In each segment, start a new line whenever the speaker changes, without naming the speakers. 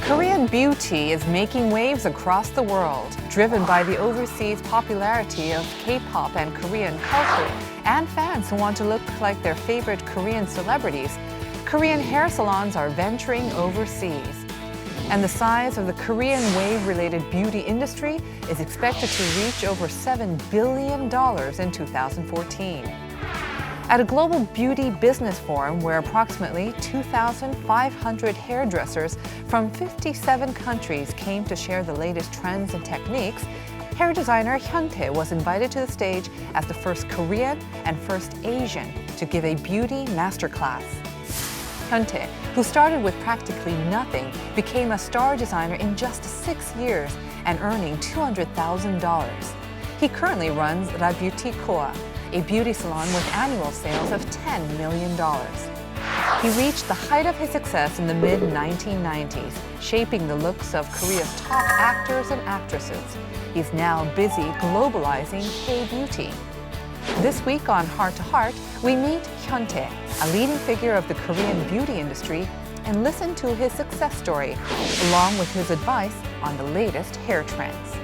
Korean beauty is making waves across the world, driven by the overseas popularity of K-pop and Korean culture, and fans who want to look like their favorite Korean celebrities. Korean hair salons are venturing overseas. And the size of the Korean wave-related beauty industry is expected to reach over $7 billion in 2014. At a global beauty business forum where approximately 2,500 hairdressers from 57 countries came to share the latest trends and techniques, hair designer Hyuntae was invited to the stage as the first Korean and first Asian to give a beauty masterclass. Hyuntae, who started with practically nothing, became a star designer in just 6 years and earning $200,000. He currently runs La Beauty Koa, a beauty salon with annual sales of $10 million. He reached the height of his success in the mid-1990s, shaping the looks of Korea's top actors and actresses. He's now busy globalizing K-beauty. This week on Heart to Heart, we meet Hyuntae, a leading figure of the Korean beauty industry, and listen to his success story, along with his advice on the latest hair trends.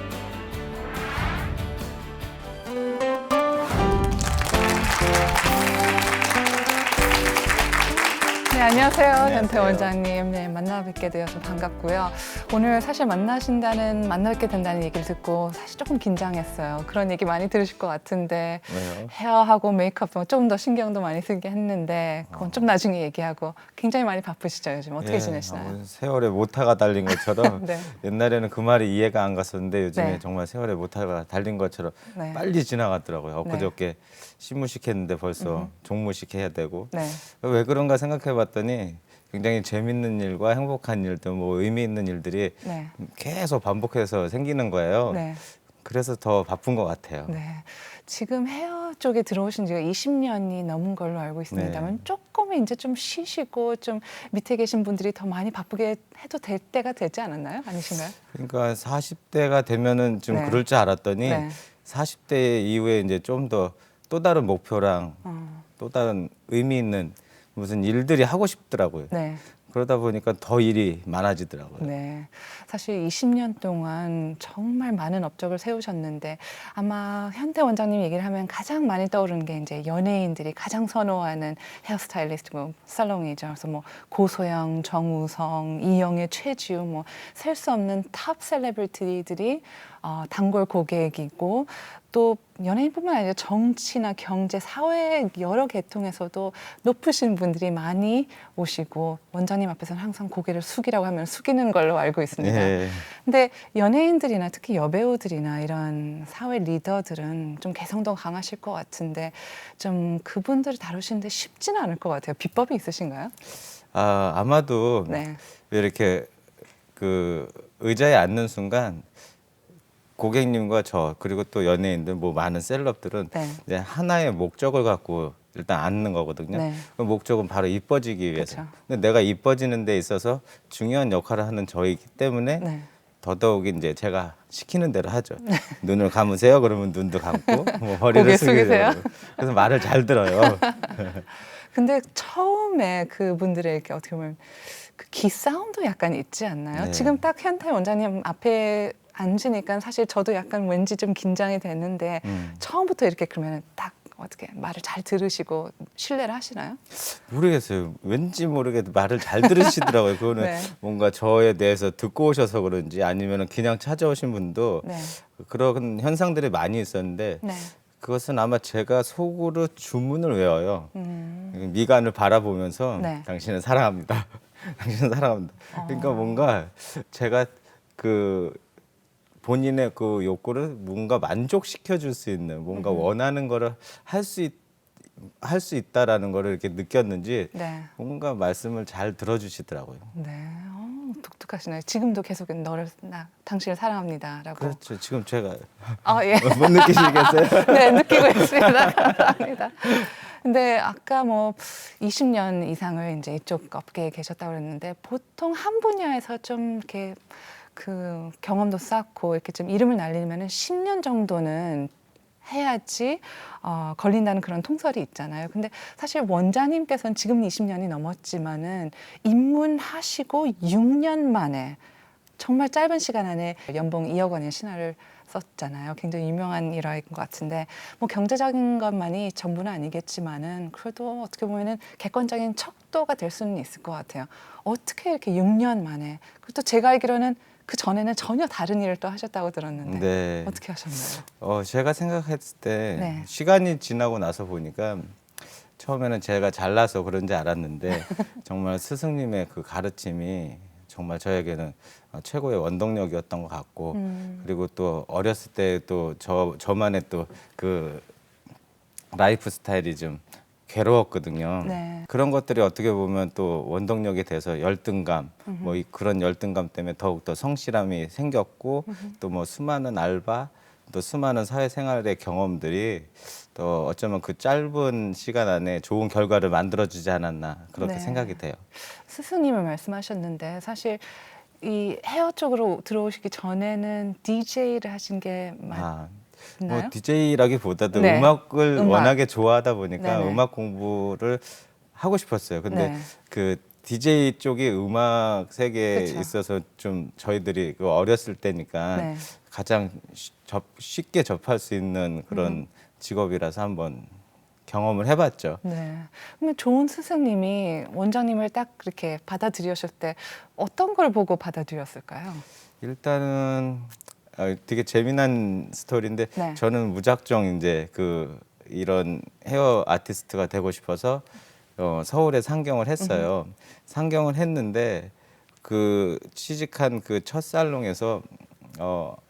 네, 안녕하세요. 현태 원장님. 네, 만나 뵙게 되어서 반갑고요. 오늘 사실 만나 뵙게 된다는 얘기를 듣고 사실 조금 긴장했어요. 그런 얘기 많이 들으실 것 같은데
왜요?
헤어하고 메이크업 좀 더 신경도 많이 쓰게 했는데 그건 좀 나중에 얘기하고 굉장히 많이 바쁘시죠, 요즘. 어떻게 지내시나요?
세월에 모타가 달린 것처럼
네.
옛날에는 그 말이 이해가 안 갔었는데 요즘에
네.
정말 세월에 모타가 달린 것처럼
네.
빨리 지나갔더라고요. 엊그저께 시무식 했는데 벌써 종무식 해야 되고
네.
왜 그런가 생각해 봤더니 굉장히 재밌는 일과 행복한 일도 뭐 의미 있는 일들이
네.
계속 반복해서 생기는 거예요.
네.
그래서 더 바쁜 것 같아요.
네. 지금 헤어 쪽에 들어오신 지가 20년이 넘은 걸로 알고 있습니다만
네.
조금 이제 좀 쉬시고 좀 밑에 계신 분들이 더 많이 바쁘게 해도 될 때가 되지 않았나요? 아니신가요?
그러니까 40대가 되면은 좀
네.
그럴 줄 알았더니
네.
40대 이후에 이제 좀 더 또 다른 목표랑 또 다른 의미 있는 무슨 일들이 하고 싶더라고요.
네.
그러다 보니까 더 일이 많아지더라고요.
네. 사실 20년 동안 정말 많은 업적을 세우셨는데 아마 현태 원장님 얘기를 하면 가장 많이 떠오르는 게 이제 연예인들이 가장 선호하는 헤어스타일리스트 살롱이죠. 그래서 뭐 고소영, 정우성, 이영애, 최지우 뭐 셀 수 없는 탑 셀레브리티들이 단골 고객이고 또 연예인뿐만 아니라 정치나 경제, 사회 여러 계통에서도 높으신 분들이 많이 오시고 원장님 앞에서는 항상 고개를 숙이라고 하면 숙이는 걸로 알고 있습니다.
예.
근데 연예인들이나 특히 여배우들이나 이런 사회 리더들은 좀 개성도 강하실 것 같은데 좀 그분들을 다루시는데 쉽지는 않을 것 같아요. 비법이 있으신가요?
아마도
네.
이렇게 그 의자에 앉는 순간 고객님과 저 그리고 또 연예인들 뭐 많은 셀럽들은
네.
이제 하나의 목적을 갖고 일단 앉는 거거든요.
네.
그 목적은 바로 이뻐지기 위해서.
그쵸.
근데 내가 이뻐지는 데 있어서 중요한 역할을 하는 저이기 때문에
네.
더더욱 이제 제가 시키는 대로 하죠. 눈을 감으세요. 그러면 눈도 감고 뭐
고개
허리를
숙이세요.
숙이세요. 그래서 말을 잘 들어요.
근데 처음에 그분들의 이렇게 어떻게 보면 그 기싸움도 약간 있지 않나요?
네.
지금 딱 현태 원장님 앞에 앉으니까 사실 저도 약간 왠지 좀 긴장이 됐는데 처음부터 이렇게 그러면 딱 어떻게 말을 잘 들으시고 신뢰를 하시나요?
모르겠어요. 왠지 모르게 말을 잘 들으시더라고요. 그거는
네.
뭔가 저에 대해서 듣고 오셔서 그런지 아니면 그냥 찾아오신 분도
네.
그런 현상들이 많이 있었는데
네.
그것은 아마 제가 속으로 주문을 외워요. 미간을 바라보면서
네.
당신은 사랑합니다. 당신은 사랑합니다. 그러니까 뭔가 제가 그 본인의 그 욕구를 뭔가 만족시켜 줄 수 있는 뭔가 원하는 거를 할 수 있다라는 거를 이렇게 느꼈는지
네.
뭔가 말씀을 잘 들어주시더라고요.
네. 독특하시네요. 지금도 계속 당신을 사랑합니다라고.
그렇죠. 지금 제가
예.
못 느끼시겠어요?
네, 느끼고 있습니다. 감사합니다. 근데 아까 뭐 20년 이상을 이제 이쪽 업계에 계셨다고 그랬는데 보통 한 분야에서 좀 이렇게 그 경험도 쌓고 이렇게 좀 이름을 날리면은 10년 정도는 해야지 걸린다는 그런 통설이 있잖아요. 근데 사실 원장님께서는 지금 20년이 넘었지만은 입문하시고 6년 만에 정말 짧은 시간 안에 연봉 2억 원의 신화를 썼잖아요. 굉장히 유명한 일화인 것 같은데 뭐 경제적인 것만이 전부는 아니겠지만은 그래도 어떻게 보면은 객관적인 척도가 될 수는 있을 것 같아요. 어떻게 이렇게 6년 만에 그리고 또 제가 알기로는 그 전에는 전혀 다른 일을 또 하셨다고 들었는데
네.
어떻게 하셨나요?
제가 생각했을 때
네.
시간이 지나고 나서 보니까 처음에는 제가 잘나서 그런지 알았는데 정말 스승님의 그 가르침이 정말 저에게는 최고의 원동력이었던 것 같고 그리고 또 어렸을 때 또 저만의 또 그 라이프 스타일이 좀 괴로웠거든요.
네.
그런 것들이 어떻게 보면 또 원동력이 돼서 열등감, 뭐 그런 열등감 때문에 더욱더 성실함이 생겼고 또 뭐 수많은 알바, 또 수많은 사회생활의 경험들이 또 어쩌면 그 짧은 시간 안에 좋은 결과를 만들어주지 않았나 그렇게
네.
생각이 돼요.
스승님을 말씀하셨는데 사실 이 헤어 쪽으로 들어오시기 전에는 DJ를 하신 게 맞나요?
뭐 DJ라기보다도
네.
음악을
음악.
워낙에 좋아하다 보니까
네네.
음악 공부를 하고 싶었어요. 근데
네.
그 DJ 쪽이 음악 세계에
그쵸.
있어서 좀 저희들이 그 어렸을 때니까
네.
가장 쉽게 접할 수 있는 그런 직업이라서 한번 경험을 해봤죠.
네. 그러면 좋은 스승님이 원장님을 딱 그렇게 받아들이셨을 때 어떤 걸 보고 받아들였을까요?
일단은 되게 재미난 스토리인데
네.
저는 무작정 이제 그 이런 헤어 아티스트가 되고 싶어서 서울에 상경을 했어요. 상경을 했는데 그 취직한 그 첫 살롱에서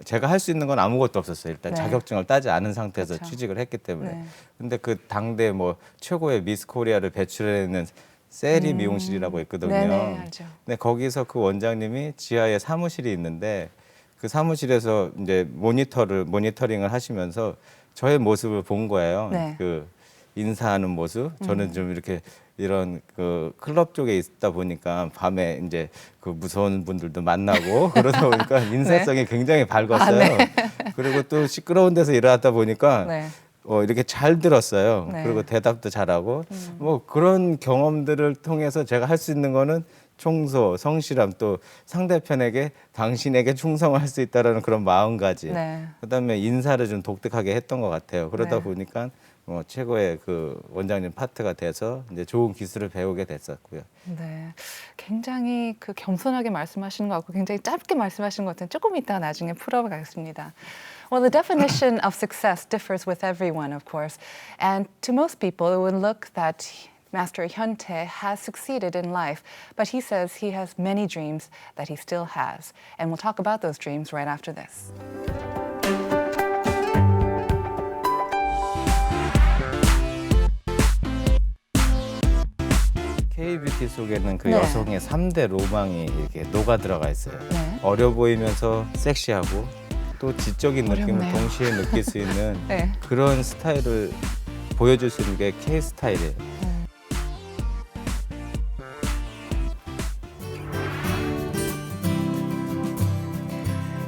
제가 할 수 있는 건 아무것도 없었어요. 일단
네.
자격증을 따지 않은 상태에서
그쵸.
취직을 했기 때문에.
네.
근데 그 당대 뭐 최고의 미스 코리아를 배출해내는 세리 미용실이라고 있거든요.
네네, 알죠.
근데 거기서 그 원장님이 지하에 사무실이 있는데 그 사무실에서 이제 모니터링을 하시면서 저의 모습을 본 거예요.
네.
그 인사하는 모습. 저는 좀 이렇게 이런 그 클럽 쪽에 있다 보니까 밤에 이제 그 무서운 분들도 만나고 그러다 보니까 인사성이 굉장히 밝았어요.
네.
그리고 또 시끄러운 데서 일어났다 보니까
네.
이렇게 잘 들었어요.
네.
그리고 대답도 잘하고 뭐 그런 경험들을 통해서 제가 할 수 있는 거는 청소, 성실함 또 상대편에게 당신에게 충성을 할 수 있다라는 그런 마음가짐.
네.
그다음에 인사를 좀 독특하게 했던 것 같아요. 그러다
네.
보니까 최고의 그 원장님 파트가 돼서 이제 좋은 기술을 배우게 됐었고요.
네, 굉장히 그 겸손하게 말씀하시는 것 같고 굉장히 짧게 말씀하시는 것 같은데 조금 이따가 나중에 풀어가겠습니다. Well, the definition of success differs with everyone, of course, and to most people it would look that Master Hyuntae has succeeded in life, but he says he has many dreams that he still has, and we'll talk about those dreams right after this.
K-뷰티 속에는 그
네.
여성의 3대 로망이 이렇게 녹아 들어가 있어요.
네.
어려 보이면서 섹시하고 또 지적인 느낌을
어렵네요.
동시에 느낄 수 있는
네.
그런 스타일을 보여줄 수 있는 게 K 스타일이에요.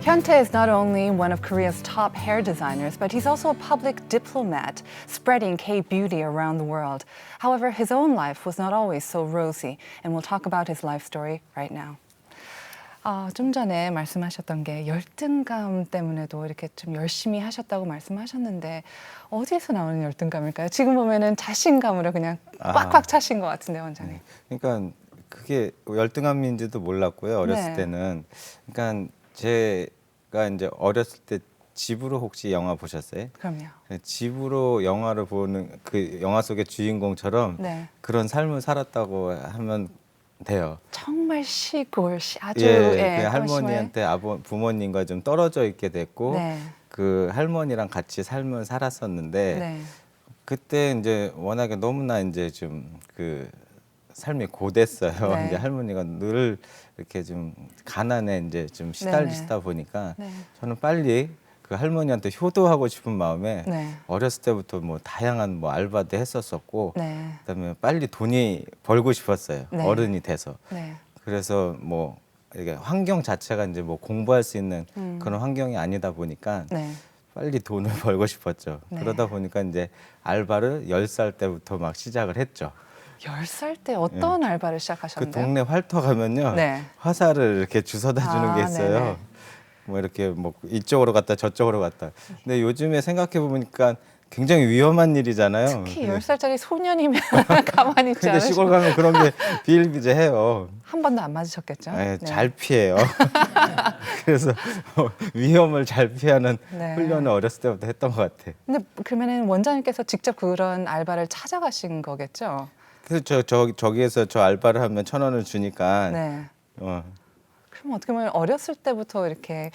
Hyuntae is not only one of Korea's top hair designers, but he's also a public diplomat, spreading K-beauty around the world. However, his own life was not always so rosy, and we'll talk about his life story right now. 좀 전에 말씀하셨던 게 열등감 때문에도 이렇게 좀 열심히 하셨다고 말씀하셨는데 어디에서 나오는 열등감일까요? 지금 보면은 자신감으로 그냥 꽉꽉 차신 것 같은데 원장님.
그러니까 그게 열등감인지도 몰랐고요. 어렸을
네.
때는. 그러니까 제가 이제 어렸을 때 집으로 혹시 영화 보셨어요?
그럼요.
집으로 영화를 보는 그 영화 속의 주인공처럼
네.
그런 삶을 살았다고 하면 돼요.
정말 시골, 아주
예, 그
그런
할머니한테 부모님과 좀 떨어져 있게 됐고
네.
그 할머니랑 같이 삶을 살았었는데
네.
그때 이제 워낙에 너무나 이제 좀 그 삶이 고됐어요.
네.
이제 할머니가 늘 이렇게 좀 가난에 이제 좀 시달리시다 보니까
네.
저는 빨리 그 할머니한테 효도하고 싶은 마음에
네.
어렸을 때부터 뭐 다양한 뭐 알바도 했었었고
네.
그다음에 빨리 돈이 벌고 싶었어요.
네.
어른이 돼서.
네.
그래서 뭐 이게 환경 자체가 이제 뭐 공부할 수 있는 그런 환경이 아니다 보니까
네.
빨리 돈을 벌고 싶었죠.
네.
그러다 보니까 이제 알바를 10살 때부터 막 시작을 했죠.
10살 때 어떤 알바를
그
시작하셨나요?
동네 활터 가면요.
네.
화살을 이렇게 주워다 주는 게
아,
있어요.
네네.
뭐 이렇게 뭐 이쪽으로 갔다 저쪽으로 갔다. 근데 요즘에 생각해 보니까 굉장히 위험한 일이잖아요.
특히 10살짜리 소년이면 가만히 있지
근데 시골
않으시고
가면 그런 게 비일비재해요.
한 번도 안 맞으셨겠죠?
예,
네.
잘 피해요. 그래서 위험을 잘 피하는
네.
훈련을 어렸을 때부터 했던 것 같아요.
근데 그러면은 원장님께서 직접 그런 알바를 찾아가신 거겠죠?
그래서 저기에서 저 알바를 하면 1,000원을 주니까
네.
어,
그럼 어떻게 보면 어렸을 때부터 이렇게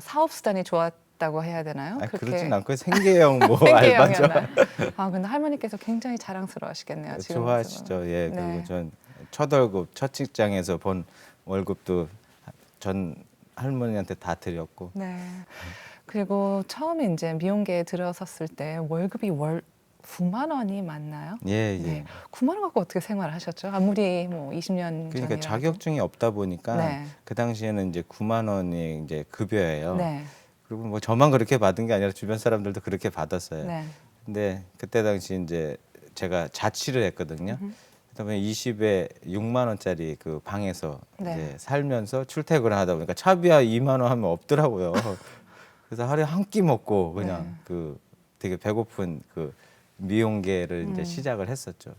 사업 수단이 좋았다고 해야 되나요?
그러진 않고 생계형 뭐 알바죠.
생계형이었나요? 근데 할머니께서 굉장히 자랑스러워하시겠네요. 지금
좋아하시죠. 예.
네.
그리고 전 첫 월급, 첫 직장에서 번 월급도 전 할머니한테 다 드렸고.
네. 그리고 처음에 이제 미용계에 들어섰을 때 월급이 월 9만 원이 맞나요?
예, 예.
네. 9만 원 갖고 어떻게 생활하셨죠? 아무리 뭐 20년
그러니까
전이라도.
자격증이 없다 보니까
네.
그 당시에는 이제 9만 원이 이제 급여예요.
네.
그리고 뭐 저만 그렇게 받은 게 아니라 주변 사람들도 그렇게 받았어요.
네.
근데 그때 당시 이제 제가 자취를 했거든요. 그다음에 20에 6만 원짜리 그 방에서
네.
이제 살면서 출퇴근을 하다 보니까 차비야 2만 원 하면 없더라고요. 그래서 하루에 한 끼 먹고 그냥
네.
그 되게 배고픈 그 미용계를 이제
음.
시작을 했었죠.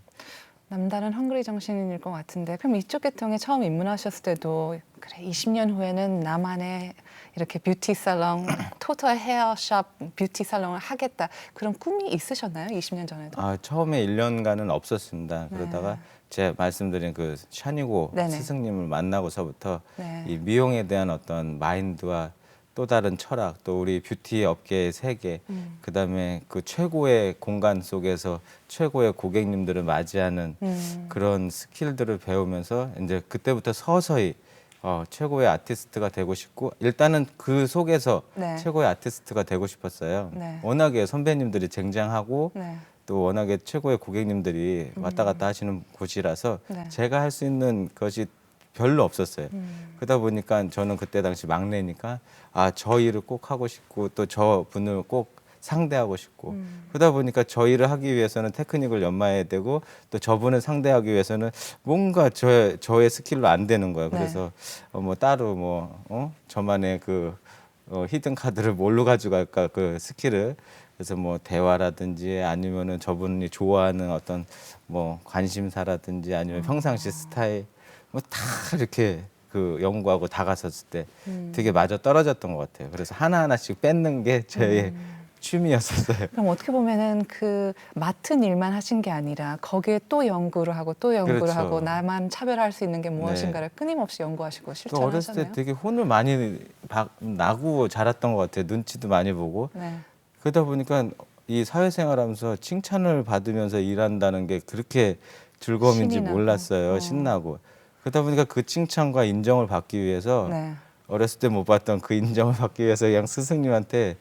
남다른 헝그리 정신일 것 같은데 그럼 이쪽 계통에 처음 입문하셨을 때도 그래 20년 후에는 나만의 이렇게 뷰티 살롱, 토탈 헤어샵 뷰티 살롱을 하겠다 그런 꿈이 있으셨나요? 20년 전에도?
처음에 1년간은 없었습니다.
네.
그러다가 제가 말씀드린 그 샤니고
네네.
스승님을 만나고서부터
네.
이 미용에 대한 어떤 마인드와 또 다른 철학, 또 우리 뷰티 업계의 세계, 그다음에 그 최고의 공간 속에서 최고의 고객님들을 맞이하는 그런 스킬들을 배우면서 이제 그때부터 서서히 최고의 아티스트가 되고 싶고 일단은 그 속에서
네.
최고의 아티스트가 되고 싶었어요.
네.
워낙에 선배님들이 쟁쟁하고
네.
또 워낙에 최고의 고객님들이 왔다 갔다 하시는 곳이라서
네.
제가 할 수 있는 것이 별로 없었어요. 그러다 보니까 저는 그때 당시 막내니까 저 일을 꼭 하고 싶고 또 저 분을 꼭 상대하고 싶고 그러다 보니까 저 일을 하기 위해서는 테크닉을 연마해야 되고 또 저분을 상대하기 위해서는 뭔가 저의 스킬로 안 되는 거예요.
네.
그래서 뭐 따로 저만의 그 히든 카드를 뭘로 가져갈까 그 스킬을 그래서 뭐 대화라든지 아니면은 저분이 좋아하는 어떤 뭐 관심사라든지 아니면 평상시 스타일 뭐 다 이렇게 그 연구하고 다가섰을 때 되게 맞아 떨어졌던 것 같아요. 그래서 하나하나씩 뺏는 게 저의 취미였었어요.
그럼 어떻게 보면은 그 맡은 일만 하신 게 아니라 거기에 또 연구를 하고 또 연구를
그렇죠.
하고 나만 차별할 수 있는 게 무엇인가를 끊임없이 연구하시고
또 어렸을 때
실천하셨네요.
되게 혼을 많이 나고 자랐던 것 같아요. 눈치도 많이 보고.
네.
그러다 보니까 이 사회생활하면서 칭찬을 받으면서 일한다는 게 그렇게 즐거움인지
신이 나고.
몰랐어요. 신나고. 그러다 보니까 그 칭찬과 인정을 받기 위해서
네.
어렸을 때 못 받던 그 인정을 받기 위해서 그냥 스승님한테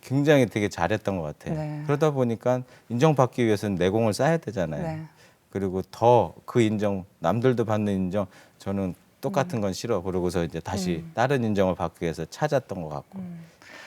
굉장히 되게 잘했던 것 같아요.
네.
그러다 보니까 인정받기 위해서는 내공을 쌓아야 되잖아요.
네.
그리고 더 그 인정, 남들도 받는 인정, 저는 똑같은 건 싫어. 그러고서 이제 다시 다른 인정을 받기 위해서 찾았던 것 같고.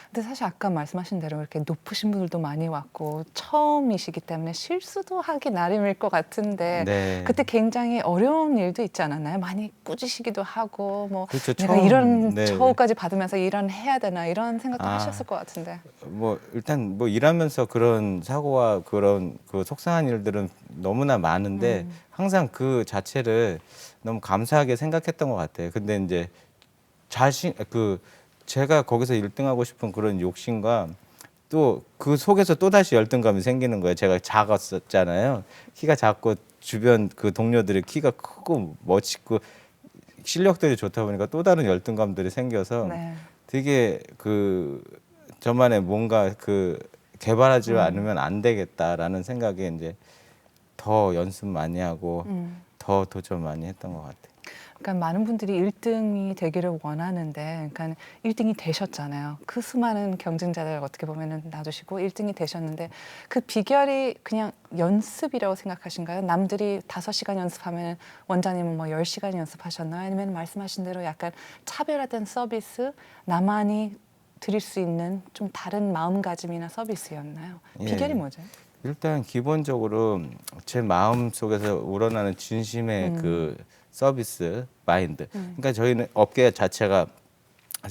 근데 사실 아까 말씀하신 대로 이렇게 높으신 분들도 많이 왔고 처음이시기 때문에 실수도 하기 나름일 것 같은데
네.
그때 굉장히 어려운 일도 있지 않았나요? 많이 꾸짖으시기도 하고 뭐
그렇죠.
내가
처음,
이런
네.
처우까지 받으면서 일은 해야 되나 이런 생각도
아.
하셨을 것 같은데.
뭐 일단 뭐 일하면서 그런 사고와 그런 그 속상한 일들은 너무나 많은데 항상 그 자체를 너무 감사하게 생각했던 것 같아요. 근데 이제 제가 거기서 1등하고 싶은 그런 욕심과 또 그 속에서 또 다시 열등감이 생기는 거예요. 제가 작았었잖아요. 키가 작고 주변 그 동료들이 키가 크고 멋있고 실력들이 좋다 보니까 또 다른 열등감들이 생겨서
네.
되게 그 저만의 뭔가 그 개발하지 않으면 안 되겠다라는 생각에 이제 더 연습 많이 하고 더 도전 많이 했던 것 같아요.
그러니까 많은 분들이 1등이 되기를 원하는데, 그러니까 1등이 되셨잖아요. 그 수많은 경쟁자들 어떻게 보면은 놔두시고 1등이 되셨는데 그 비결이 그냥 연습이라고 생각하신가요? 남들이 5시간 연습하면 원장님은 뭐 10시간 연습하셨나요? 아니면 말씀하신 대로 약간 차별화된 서비스, 나만이 드릴 수 있는 좀 다른 마음가짐이나 서비스였나요? 비결이
예.
뭐죠?
일단 기본적으로 제 마음 속에서 우러나는 진심의 그 서비스 마인드. 그러니까 저희는 업계 자체가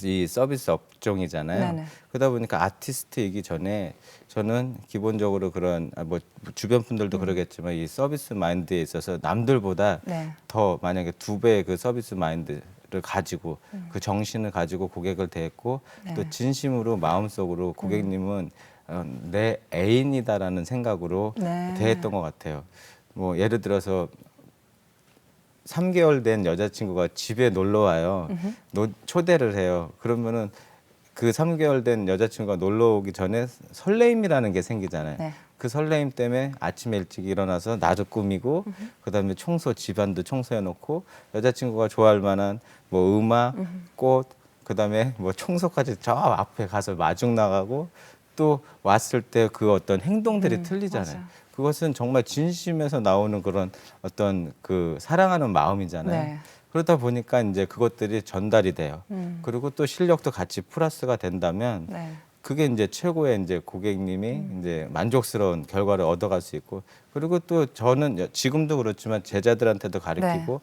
이 서비스 업종이잖아요.
네네.
그러다 보니까 아티스트이기 전에 저는 기본적으로 그런 뭐 주변 분들도 그러겠지만 이 서비스 마인드에 있어서 남들보다
네.
더 만약에 2배의 그 서비스 마인드를 가지고 그 정신을 가지고 고객을 대했고
네.
또 진심으로 마음속으로 고객님은 내 애인이다라는 생각으로
네.
대했던 것 같아요. 뭐 예를 들어서 3개월 된 여자친구가 집에 놀러 와요. 초대를 해요. 그러면은 그 3개월 된 여자친구가 놀러 오기 전에 설레임이라는 게 생기잖아요.
네.
그 설레임 때문에 아침에 일찍 일어나서 나도 꾸미고 그다음에 청소 집안도 청소해 놓고 여자친구가 좋아할 만한 뭐 음악, 꽃, 그다음에 뭐 청소까지 저 앞에 가서 마중 나가고 또 왔을 때 그 어떤 행동들이 틀리잖아요.
맞아요.
그것은 정말 진심에서 나오는 그런 어떤 그 사랑하는 마음이잖아요.
네.
그러다 보니까 이제 그것들이 전달이 돼요. 그리고 또 실력도 같이 플러스가 된다면
네.
그게 이제 최고의 이제 고객님이 이제 만족스러운 결과를 얻어갈 수 있고 그리고 또 저는 지금도 그렇지만 제자들한테도 가르치고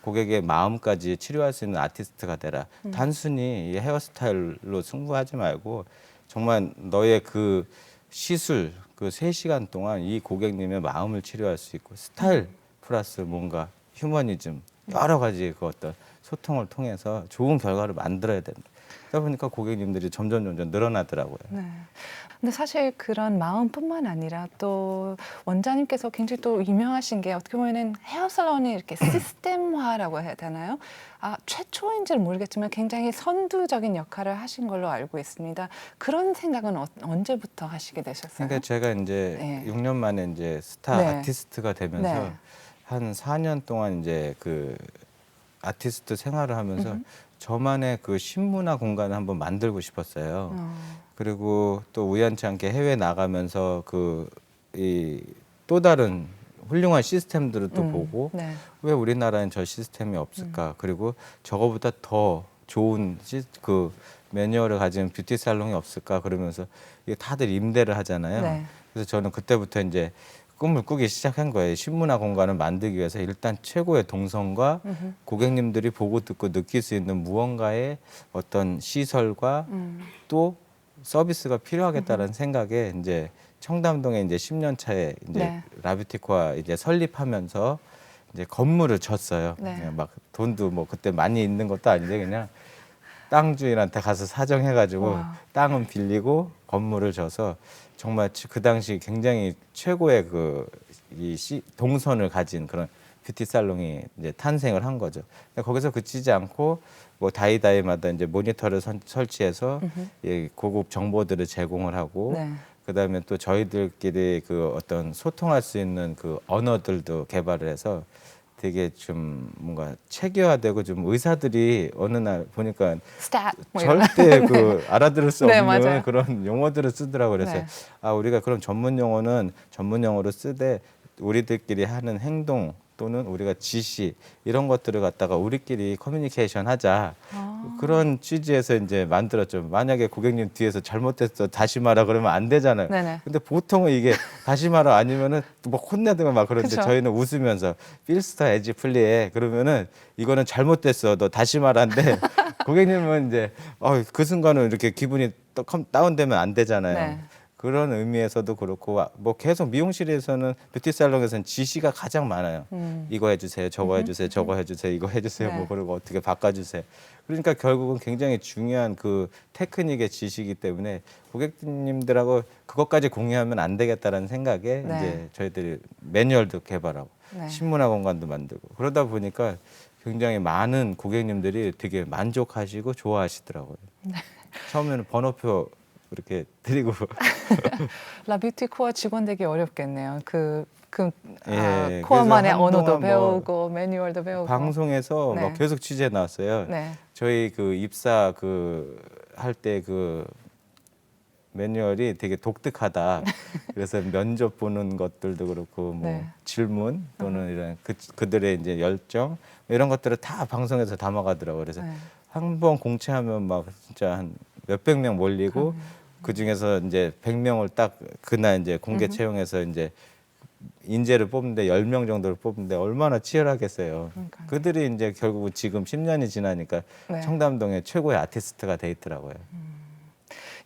고객의 마음까지 치료할 수 있는 아티스트가 되라. 단순히 이 헤어스타일로 승부하지 말고 정말 너의 그 시술 그 3시간 동안 이 고객님의 마음을 치료할 수 있고 스타일 플러스 뭔가 휴머니즘 여러 가지 그 어떤 소통을 통해서 좋은 결과를 만들어야 된다. 그러다 보니까 고객님들이 점점 늘어나더라고요.
네. 근데 사실 그런 마음뿐만 아니라 또 원장님께서 굉장히 또 유명하신 게 어떻게 보면은 헤어살론이 이렇게 시스템화라고 해야 되나요? 최초인지는 모르겠지만 굉장히 선두적인 역할을 하신 걸로 알고 있습니다. 그런 생각은 언제부터 하시게 되셨어요?
그러니까 제가 이제
네.
6년 만에 이제 스타
네.
아티스트가 되면서
네.
한 4년 동안 이제 그 아티스트 생활을 하면서 저만의 그 신문화 공간을 한번 만들고 싶었어요. 그리고 또 우연치 않게 해외 나가면서 그 이 또 다른 훌륭한 시스템들을 또 보고
네.
왜 우리나라엔 저 시스템이 없을까? 그리고 저거보다 더 좋은 그 매뉴얼을 가진 뷰티 살롱이 없을까? 그러면서 이게 다들 임대를 하잖아요.
네.
그래서 저는 그때부터 이제 꿈을 꾸기 시작한 거예요. 신문화 공간을 만들기 위해서 일단 최고의 동선과 고객님들이 보고 듣고 느낄 수 있는 무언가의 어떤 시설과 또 서비스가 필요하겠다는 생각에 이제 청담동에 이제 10년 차에 이제
네.
라뷰티코아 이제 설립하면서 이제 건물을 졌어요.
네.
그냥 막 돈도 뭐 그때 많이 있는 것도 아닌데 그냥 땅 주인한테 가서 사정해가지고
와.
땅은 빌리고 건물을 져서 정말 그 당시 굉장히 최고의 그 이 동선을 가진 그런 뷰티 살롱이 이제 탄생을 한 거죠. 근데 거기서 그치지 않고 뭐 다이다이마다 이제 모니터를 설치해서 이 고급 정보들을 제공을 하고
네.
그다음에 또 저희들끼리 그 어떤 소통할 수 있는 그 언어들도 개발을 해서 되게 좀 뭔가 체계화되고 좀 의사들이 어느 날 보니까
스tat 뭐 이런.
절대 그 알아들을 수
네,
없는
맞아요.
그런 용어들을 쓰더라고요. 그래서
네.
우리가 그런 전문 용어는 전문 용어로 쓰되 우리들끼리 하는 행동 또는 우리가 지시 이런 것들을 갖다가 우리끼리 커뮤니케이션 하자. 그런 취지에서 이제 만들었죠. 만약에 고객님 뒤에서 잘못됐어 다시 말하 그러면 안 되잖아요.
네네.
근데 보통은 이게 다시 말하 아니면은 뭐 혼내든가 막 그러는데
그쵸.
저희는 웃으면서 필스터 에지 플리에 그러면은 이거는 잘못됐어 너 다시 말한데 고객님은 이제 그 순간은 이렇게 기분이 또 다운되면 안 되잖아요.
네.
그런 의미에서도 그렇고 뭐 계속 미용실에서는 뷰티 살롱에서는 지시가 가장 많아요. 이거 해주세요, 저거 해주세요, 저거 해주세요, 이거 해주세요,
네.
뭐 그리고 어떻게 바꿔주세요. 그러니까 결국은 굉장히 중요한 그 테크닉의 지시이기 때문에 고객님들하고 그것까지 공유하면 안 되겠다라는 생각에
네.
이제 저희들이 매뉴얼도 개발하고
네.
신문화 공간도 만들고 그러다 보니까 굉장히 많은 고객님들이 되게 만족하시고 좋아하시더라고요. 처음에는 번호표 이렇게 드리고
라뷰티코어 직원 되기 어렵겠네요.
예,
코어만의
그래서
언어도
한동안 뭐
배우고 매뉴얼도 배우고.
방송에서
네.
막 계속 취재 나왔어요.
네.
저희 그 입사 할 때 그 매뉴얼이 되게 독특하다. 그래서 면접 보는 것들도 그렇고 뭐
네.
질문 또는 이런 그들의 이제 열정 이런 것들을 다 방송에서 담아가더라고요. 그래서
네.
한 번 공채하면 막 진짜 한 몇백 명 몰리고 그 중에서 이제 100명을 딱 그날 이제 공개 채용해서 이제 인재를 뽑는데 10명 정도를 뽑는데 얼마나 치열하겠어요.
그러니까요.
그들이 이제 결국은 지금 10년이 지나니까
네.
청담동의 최고의 아티스트가 돼 있더라고요.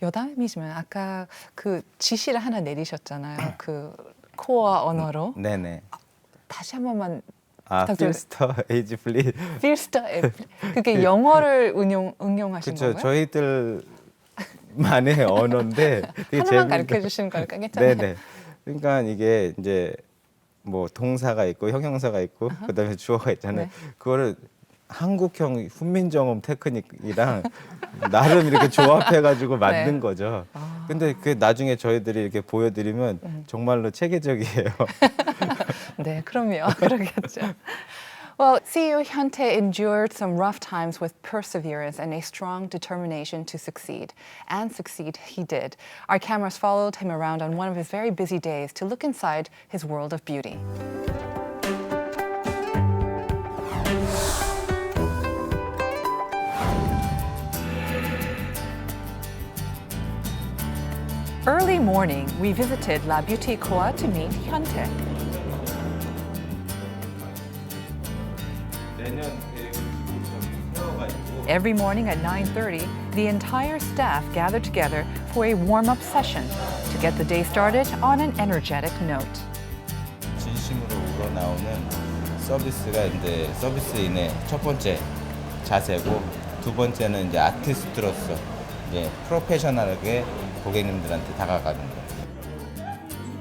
여담이지만 아까 그 지시를 하나 내리셨잖아요. 그 코어 언어로.
네네.
다시 한 번만
아,
부탁드려요.
필스터 에이지 플리.
필스터 앱. 그게 영어를 응용하신
그렇죠.
건가요?
저희들만의 언어인데 되게
하나만
재밌는-
가르쳐 주시는 거니까 괜찮아요.
네네. 그러니까 이게 이제 뭐 동사가 있고 형용사가 있고 그다음에 주어가 있잖아요.
네.
그거를 한국형 훈민정음 테크닉이랑 나름 이렇게 조합해가지고 만든
네.
거죠. 근데 그 나중에 저희들이 이렇게 보여드리면 정말로 체계적이에요.
네, 그럼요. 그러겠죠. Well, CEO Hyuntae endured some rough times with perseverance and a strong determination to succeed. And succeed he did. Our cameras followed him around on one of his very busy days to look inside his world of beauty. Early morning, we visited La Beauty Koa to meet Hyuntae. Every morning at 9:30, the entire staff gathered together for a warm-up session to get the day started on an energetic note.
진심으로 우러나오는 서비스가 이제 서비스인의 첫 번째 자세고 두 번째는 이제 아티스트로서 이제 프로페셔널하게 고객님들한테 다가가는 거예요.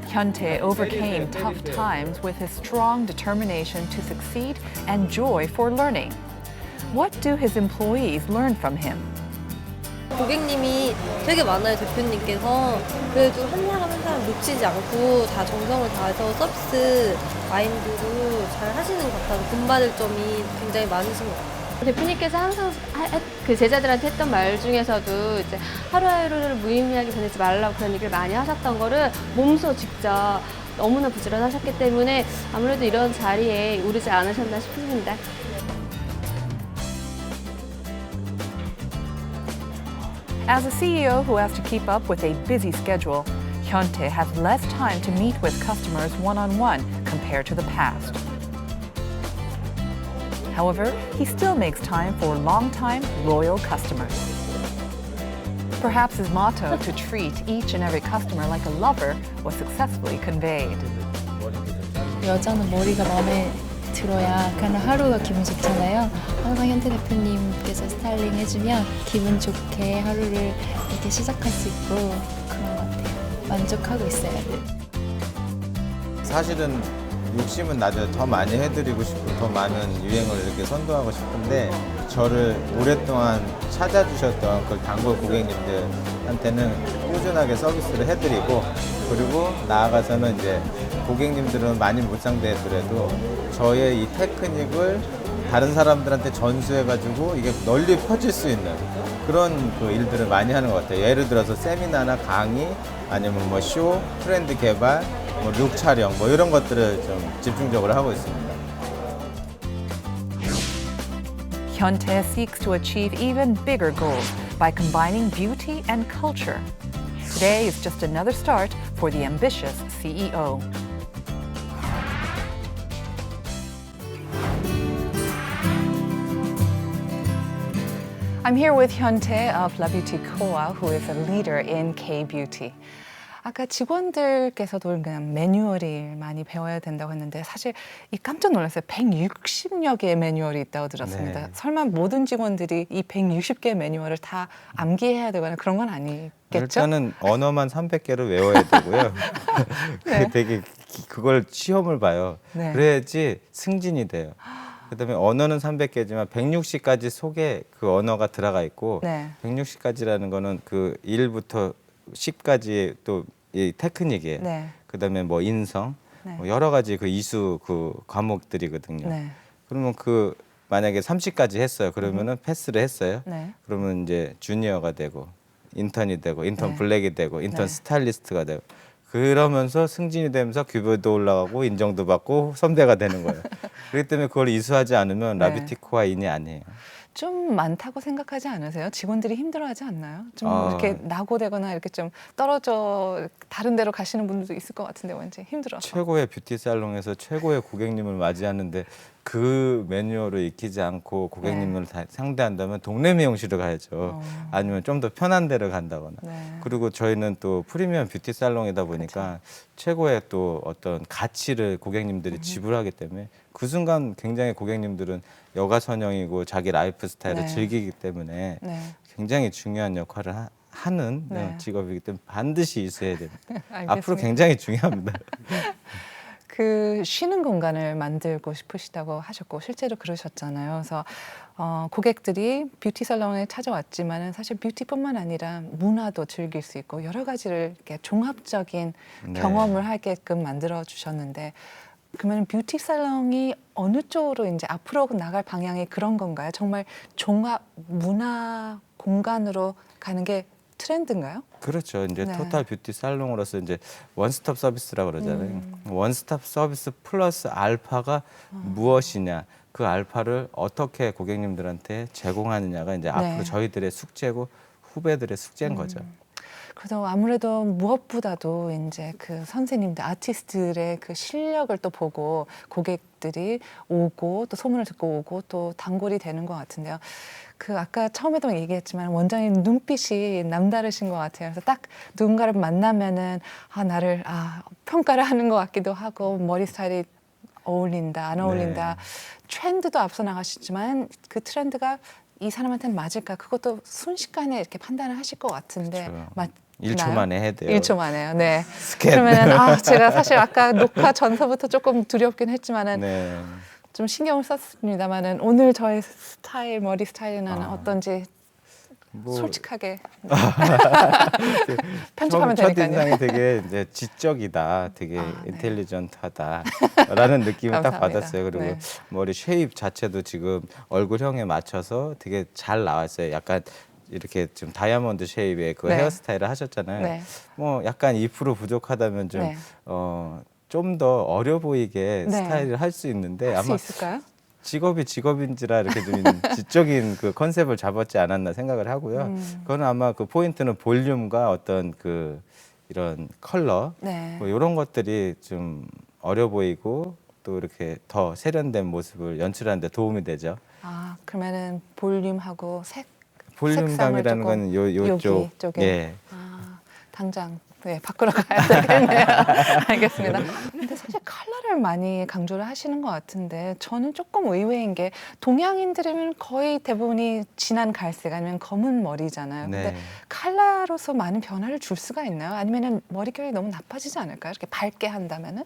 Hyuntae overcame tough times with his strong determination to succeed and joy for learning. What do his employees learn from him?
고객님이 되게 많아요, 대표님께서. 그래도 한 사람 한 사람 놓치지 않고 다 정성을 다해서 서비스 마인드로 잘 하시는 것 같아서 본받을 점이 굉장히 많으신 것 같아요.
대표님께서 항상 그 제자들한테 했던 말 중에서도 이제 하루하루를 무의미하게 보내지 말라고 그런 얘기를 많이 하셨던 거를 몸소 직접 너무나 부지런하셨기 때문에 아무래도 이런 자리에 오르지 않으셨나 싶습니다.
As a CEO who has to keep up with a busy schedule, Hyuntae has less time to meet with customers one-on-one compared to the past. However, he still makes time for long-time, loyal customers. Perhaps his motto to treat each and every customer like a lover was successfully conveyed.
여자는 머리가 마음에 들어야 그냥 하루가 기분 좋잖아요. 항상 현태 대표님께서 스타일링 해주면 기분 좋게 하루를 이렇게 시작할 수 있고 그런 것 같아요. 만족하고 있어요.
사실은 욕심은 나죠. 더 많이 해드리고 싶고 더 많은 유행을 이렇게 선도하고 싶은데 저를 오랫동안 찾아주셨던 그 단골 고객님들한테는 꾸준하게 서비스를 해드리고 그리고 나아가서는 이제 고객님들은 많이 못 상대했더라도 저의 이 테크닉을 다른 사람들한테 전수해가지고 이게 널리 퍼질 수 있는 그런 그 일들을 많이 하는 것 같아요. 예를 들어서 세미나나 강의 아니면 뭐 쇼, 트렌드 개발, 뭐 룩 촬영 뭐 이런 것들을 좀 집중적으로 하고 있습니다.
Hyuntae seeks to achieve even bigger goals by combining beauty and culture. Today is just another start for the ambitious CEO. I'm here with Hyuntae of La Beauty Koa, who is a leader in K-beauty. 아까 직원들께서도 그냥 매뉴얼을 많이 배워야 된다고 했는데 사실 이 깜짝 놀랐어요. 160여 개의 매뉴얼이 있다고 들었습니다.
네.
설마 모든 직원들이 이 160개의 매뉴얼을 다 암기해야 되거나 그런 건 아니겠죠?
일단은 언어만 300개를 외워야 되고요.
네.
되게 그걸 시험을 봐요.
네.
그래야지 승진이 돼요. 그다음에 언어는 300개지만 160까지 속에 그 언어가 들어가 있고
네.
160까지라는 거는 그 1부터 10까지의 또 이 테크닉이에요.
네.
그다음에 뭐 인성,
네.
뭐 여러 가지 그 이수 그 과목들이거든요.
네.
그러면 그 만약에 30까지 했어요. 그러면은 패스를 했어요.
네.
그러면 이제 주니어가 되고 인턴이 되고 인턴
네.
블랙이 되고 인턴
네.
스타일리스트가 되고 그러면서 승진이 되면서 급여도 올라가고 인정도 받고 선배가 되는 거예요. 그렇기 때문에 그걸 이수하지 않으면
네.
라뷰티코아인이 아니에요.
좀 많다고 생각하지 않으세요? 직원들이 힘들어하지 않나요? 좀
아.
이렇게 낙오되거나 이렇게 좀 떨어져 다른 데로 가시는 분들도 있을 것 같은데 왠지 힘들어서.
최고의 뷰티 살롱에서 최고의 고객님을 맞이하는데 그 매뉴얼을 익히지 않고 고객님을 상대한다면 동네 미용실을 가야죠. 아니면 좀 더 편한 데를 간다거나.
네.
그리고 저희는 또 프리미엄 뷰티 살롱이다 보니까 최고의 또 어떤 가치를 고객님들이 지불하기 때문에 그 순간 굉장히 고객님들은 여가선형이고 자기 라이프 스타일을
네.
즐기기 때문에
네.
굉장히 중요한 역할을 하는
네.
직업이기 때문에 반드시 있어야 됩니다.
알겠습니다.
앞으로 굉장히 중요합니다.
그 쉬는 공간을 만들고 싶으시다고 하셨고 실제로 그러셨잖아요. 그래서 고객들이 뷰티 살롱에 찾아왔지만은 사실 뷰티뿐만 아니라 문화도 즐길 수 있고 여러 가지를 이렇게 종합적인
네.
경험을 하게끔 만들어 주셨는데 그러면 뷰티 살롱이 어느 쪽으로 이제 앞으로 나갈 방향이 그런 건가요? 정말 종합 문화 공간으로 가는 게 트렌드인가요?
그렇죠. 이제
네.
토탈 뷰티 살롱으로서 이제 원스톱 서비스라고 그러잖아요. 원스톱 서비스 플러스 알파가 무엇이냐, 그 알파를 어떻게 고객님들한테 제공하느냐가 이제 앞으로 저희들의 숙제고 후배들의 숙제인 거죠.
그래서 아무래도 무엇보다도 이제 그 선생님들, 아티스트들의 그 실력을 또 보고 고객들이 오고 또 소문을 듣고 오고 또 단골이 되는 것 같은데요. 그 아까 처음에도 얘기했지만 원장님 눈빛이 남다르신 것 같아요. 그래서 딱 누군가를 만나면은 나를 평가를 하는 것 같기도 하고 머리 스타일이 어울린다, 안 어울린다. 트렌드도 앞서 나가시지만 그 트렌드가 이 사람한테는 맞을까? 그것도 순식간에 이렇게 판단을 하실 것 같은데
그렇죠.
맞나요?
1초 만에 해야 돼요.
1초 만에요. 네.
스캔.
그러면은 제가 사실 아까 녹화 전서부터 조금 두렵긴 했지만은
네.
좀 신경을 썼습니다만은 오늘 저의 스타일, 머리 스타일은 어떤지
뭐
솔직하게 편집하면
첫
되니까요.
인상이 되게 이제 지적이다, 되게
네.
인텔리전트하다라는 느낌을 딱
감사합니다.
받았어요. 그리고
네.
머리 쉐입 자체도 지금 얼굴형에 맞춰서 되게 잘 나왔어요. 약간 이렇게 좀 다이아몬드 쉐입의 그
네.
헤어스타일을 하셨잖아요.
네.
뭐 약간 2% 부족하다면 좀
네.
좀 더 어려 보이게
네.
스타일을 할 수 있는데
할 수
아마
있을까요?
직업이 직업인지라 이렇게 좀 지적인 그 컨셉을 잡았지 않았나 생각을 하고요. 그거는 아마 그 포인트는 볼륨과 어떤 그 이런 컬러
네.
뭐 이런 것들이 좀 어려 보이고 또 이렇게 더 세련된 모습을 연출하는 데 도움이 되죠.
그러면은 볼륨하고
볼륨감이라는 건 요쪽
여기 쪽에.
예.
당장 바꾸러 가야 되겠네요. 알겠습니다. 근데 사실 컬러를 많이 강조를 하시는 것 같은데 저는 조금 의외인 게 동양인들이면 거의 대부분이 진한 갈색 아니면 검은 머리잖아요. 근데
네.
컬러로서 많은 변화를 줄 수가 있나요? 아니면은 머릿결이 너무 나빠지지 않을까요? 이렇게 밝게 한다면은?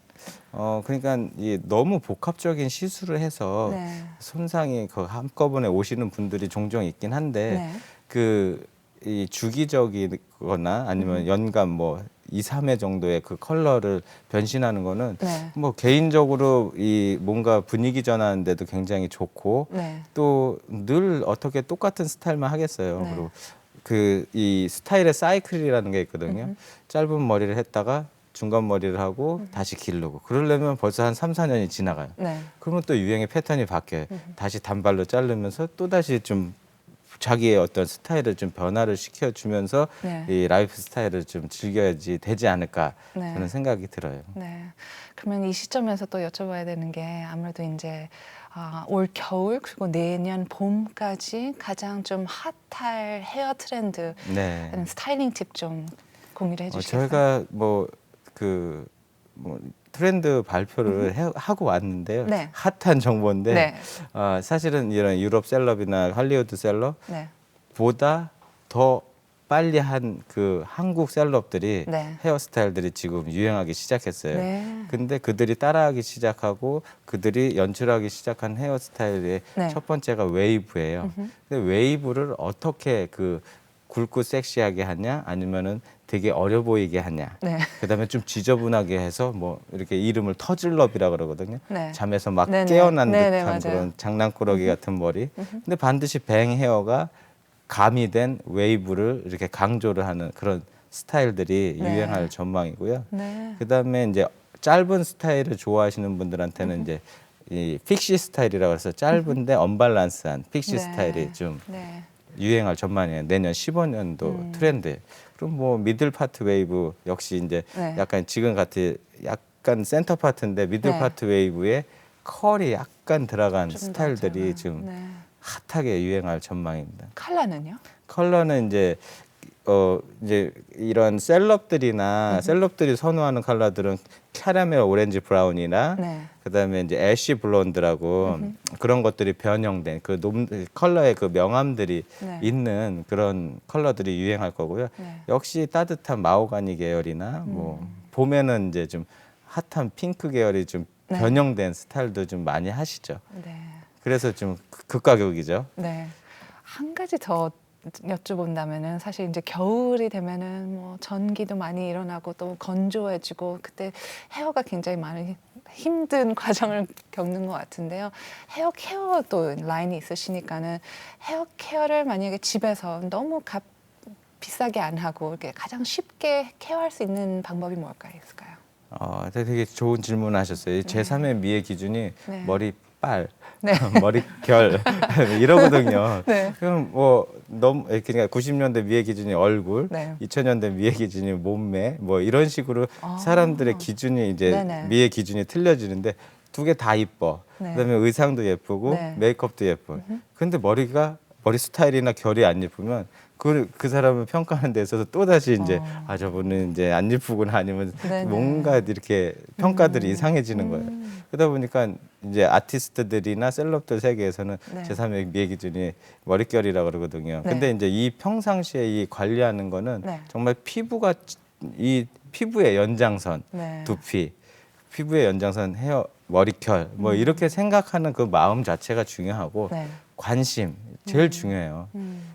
그러니까 이 너무 복합적인 시술을 해서
네.
손상이 그 한꺼번에 오시는 분들이 종종 있긴 한데
네.
이 주기적이거나 아니면 연간 뭐 2, 3회 정도의 그 컬러를 변신하는 거는
네.
뭐 개인적으로 이 뭔가 분위기 전하는데도 굉장히 좋고
네.
또 늘 어떻게 똑같은 스타일만 하겠어요.
네.
그리고 그 이 스타일의 사이클이라는 게 있거든요. 짧은 머리를 했다가 중간 머리를 하고 다시 기르고 그러려면 벌써 한 3, 4년이 지나가요.
네.
그러면 또 유행의 패턴이 바뀌어요. 다시 단발로 자르면서 또 다시 좀 자기의 어떤 스타일을 좀 변화를 시켜주면서
네.
이 라이프 스타일을 좀 즐겨야지 되지 않을까
네.
그런 생각이 들어요.
네. 그러면 이 시점에서 또 여쭤봐야 되는 게 아무래도 이제 올 겨울 그리고 내년 봄까지 가장 좀 핫할 헤어 트렌드
네.
스타일링 팁 좀 공유를 해주시겠어요?
저희가 뭐 트렌드 발표를 하고 왔는데요.
네.
핫한 정보인데
네.
사실은 이런 유럽 셀럽이나 할리우드 셀럽보다
네.
더 빨리 한 그 한국 셀럽들이
네.
헤어스타일들이 지금 유행하기 시작했어요.
네.
근데 그들이 따라하기 시작하고 그들이 연출하기 시작한 헤어스타일의
네.
첫 번째가 웨이브예요. 근데 웨이브를 어떻게 그 굵고 섹시하게 하냐 아니면은 되게 어려 보이게 하냐.
네.
그다음에 좀 지저분하게 해서 뭐 이렇게 이름을 터즐럽이라 그러거든요.
네.
잠에서 막
네네.
깨어난
네네,
듯한
맞아요.
그런 장난꾸러기 같은 머리. 근데 반드시 뱅 헤어가 가미된 웨이브를 이렇게 강조를 하는 그런 스타일들이
네.
유행할 전망이고요.
네.
그다음에 이제 짧은 스타일을 좋아하시는 분들한테는 이제 이 픽시 스타일이라고 해서 짧은데 언밸런스한 픽시
네.
스타일이 좀
네.
유행할 전망이에요. 내년 15년도 트렌드. 그럼 뭐 미들 파트 웨이브 역시 이제
네.
약간 지금 같이 약간 센터 파트인데 미들
네.
파트 웨이브에 컬이 약간 들어간
좀
스타일들이
더
지금
네.
핫하게 유행할 전망입니다.
컬러는요?
컬러는 이제 이런 셀럽들이 선호하는 컬러들은 캐러멜 오렌지 브라운이나
네.
그다음에 이제 애쉬 블론드라고 그런 것들이 변형된 그 컬러의 그 명암들이
네.
있는 그런 컬러들이 유행할 거고요.
네.
역시 따뜻한 마호가니 계열이나 뭐 봄에는 이제 좀 핫한 핑크 계열이 좀
네.
변형된 스타일도 좀 많이 하시죠.
네.
그래서 좀 극가격이죠.
네. 한 가지 더 여쭤본다면은 사실 이제 겨울이 되면은 뭐 전기도 많이 일어나고 또 건조해지고 그때 헤어가 굉장히 많이 힘든 과정을 겪는 것 같은데요. 헤어 케어도 라인이 있으시니까는 헤어 케어를 만약에 집에서 너무 비싸게 안 하고 이렇게 가장 쉽게 케어할 수 있는 방법이 있을까요?
되게 좋은 질문 하셨어요. 이 제3의 미의 기준이
네.
머리빨,
네.
머릿결 이러거든요.
네.
그럼 뭐 너무 그러니까 90년대 미의 기준이 얼굴,
네.
2000년대 미의 기준이 몸매, 뭐 이런 식으로 사람들의 기준이 이제
네네.
미의 기준이 틀려지는데 두 개 다 이뻐.
네.
그다음에 의상도 예쁘고
네.
메이크업도 예뻐. 근데 머리 스타일이나 결이 안 예쁘면 그 사람을 평가하는 데 있어서 또 다시 이제 저분은 이제 안 예쁘구나 아니면
네네.
뭔가 이렇게 평가들이 이상해지는 거예요. 그러다 보니까 이제 아티스트들이나 셀럽들 세계에서는
네.
제3의 미의 기준이 머릿결이라고 그러거든요.
네.
근데 이제 이 평상시에 이 관리하는 거는
네.
정말 이 피부의 연장선,
네.
두피, 피부의 연장선, 헤어, 머릿결 뭐 이렇게 생각하는 그 마음 자체가 중요하고
네.
관심 제일 중요해요.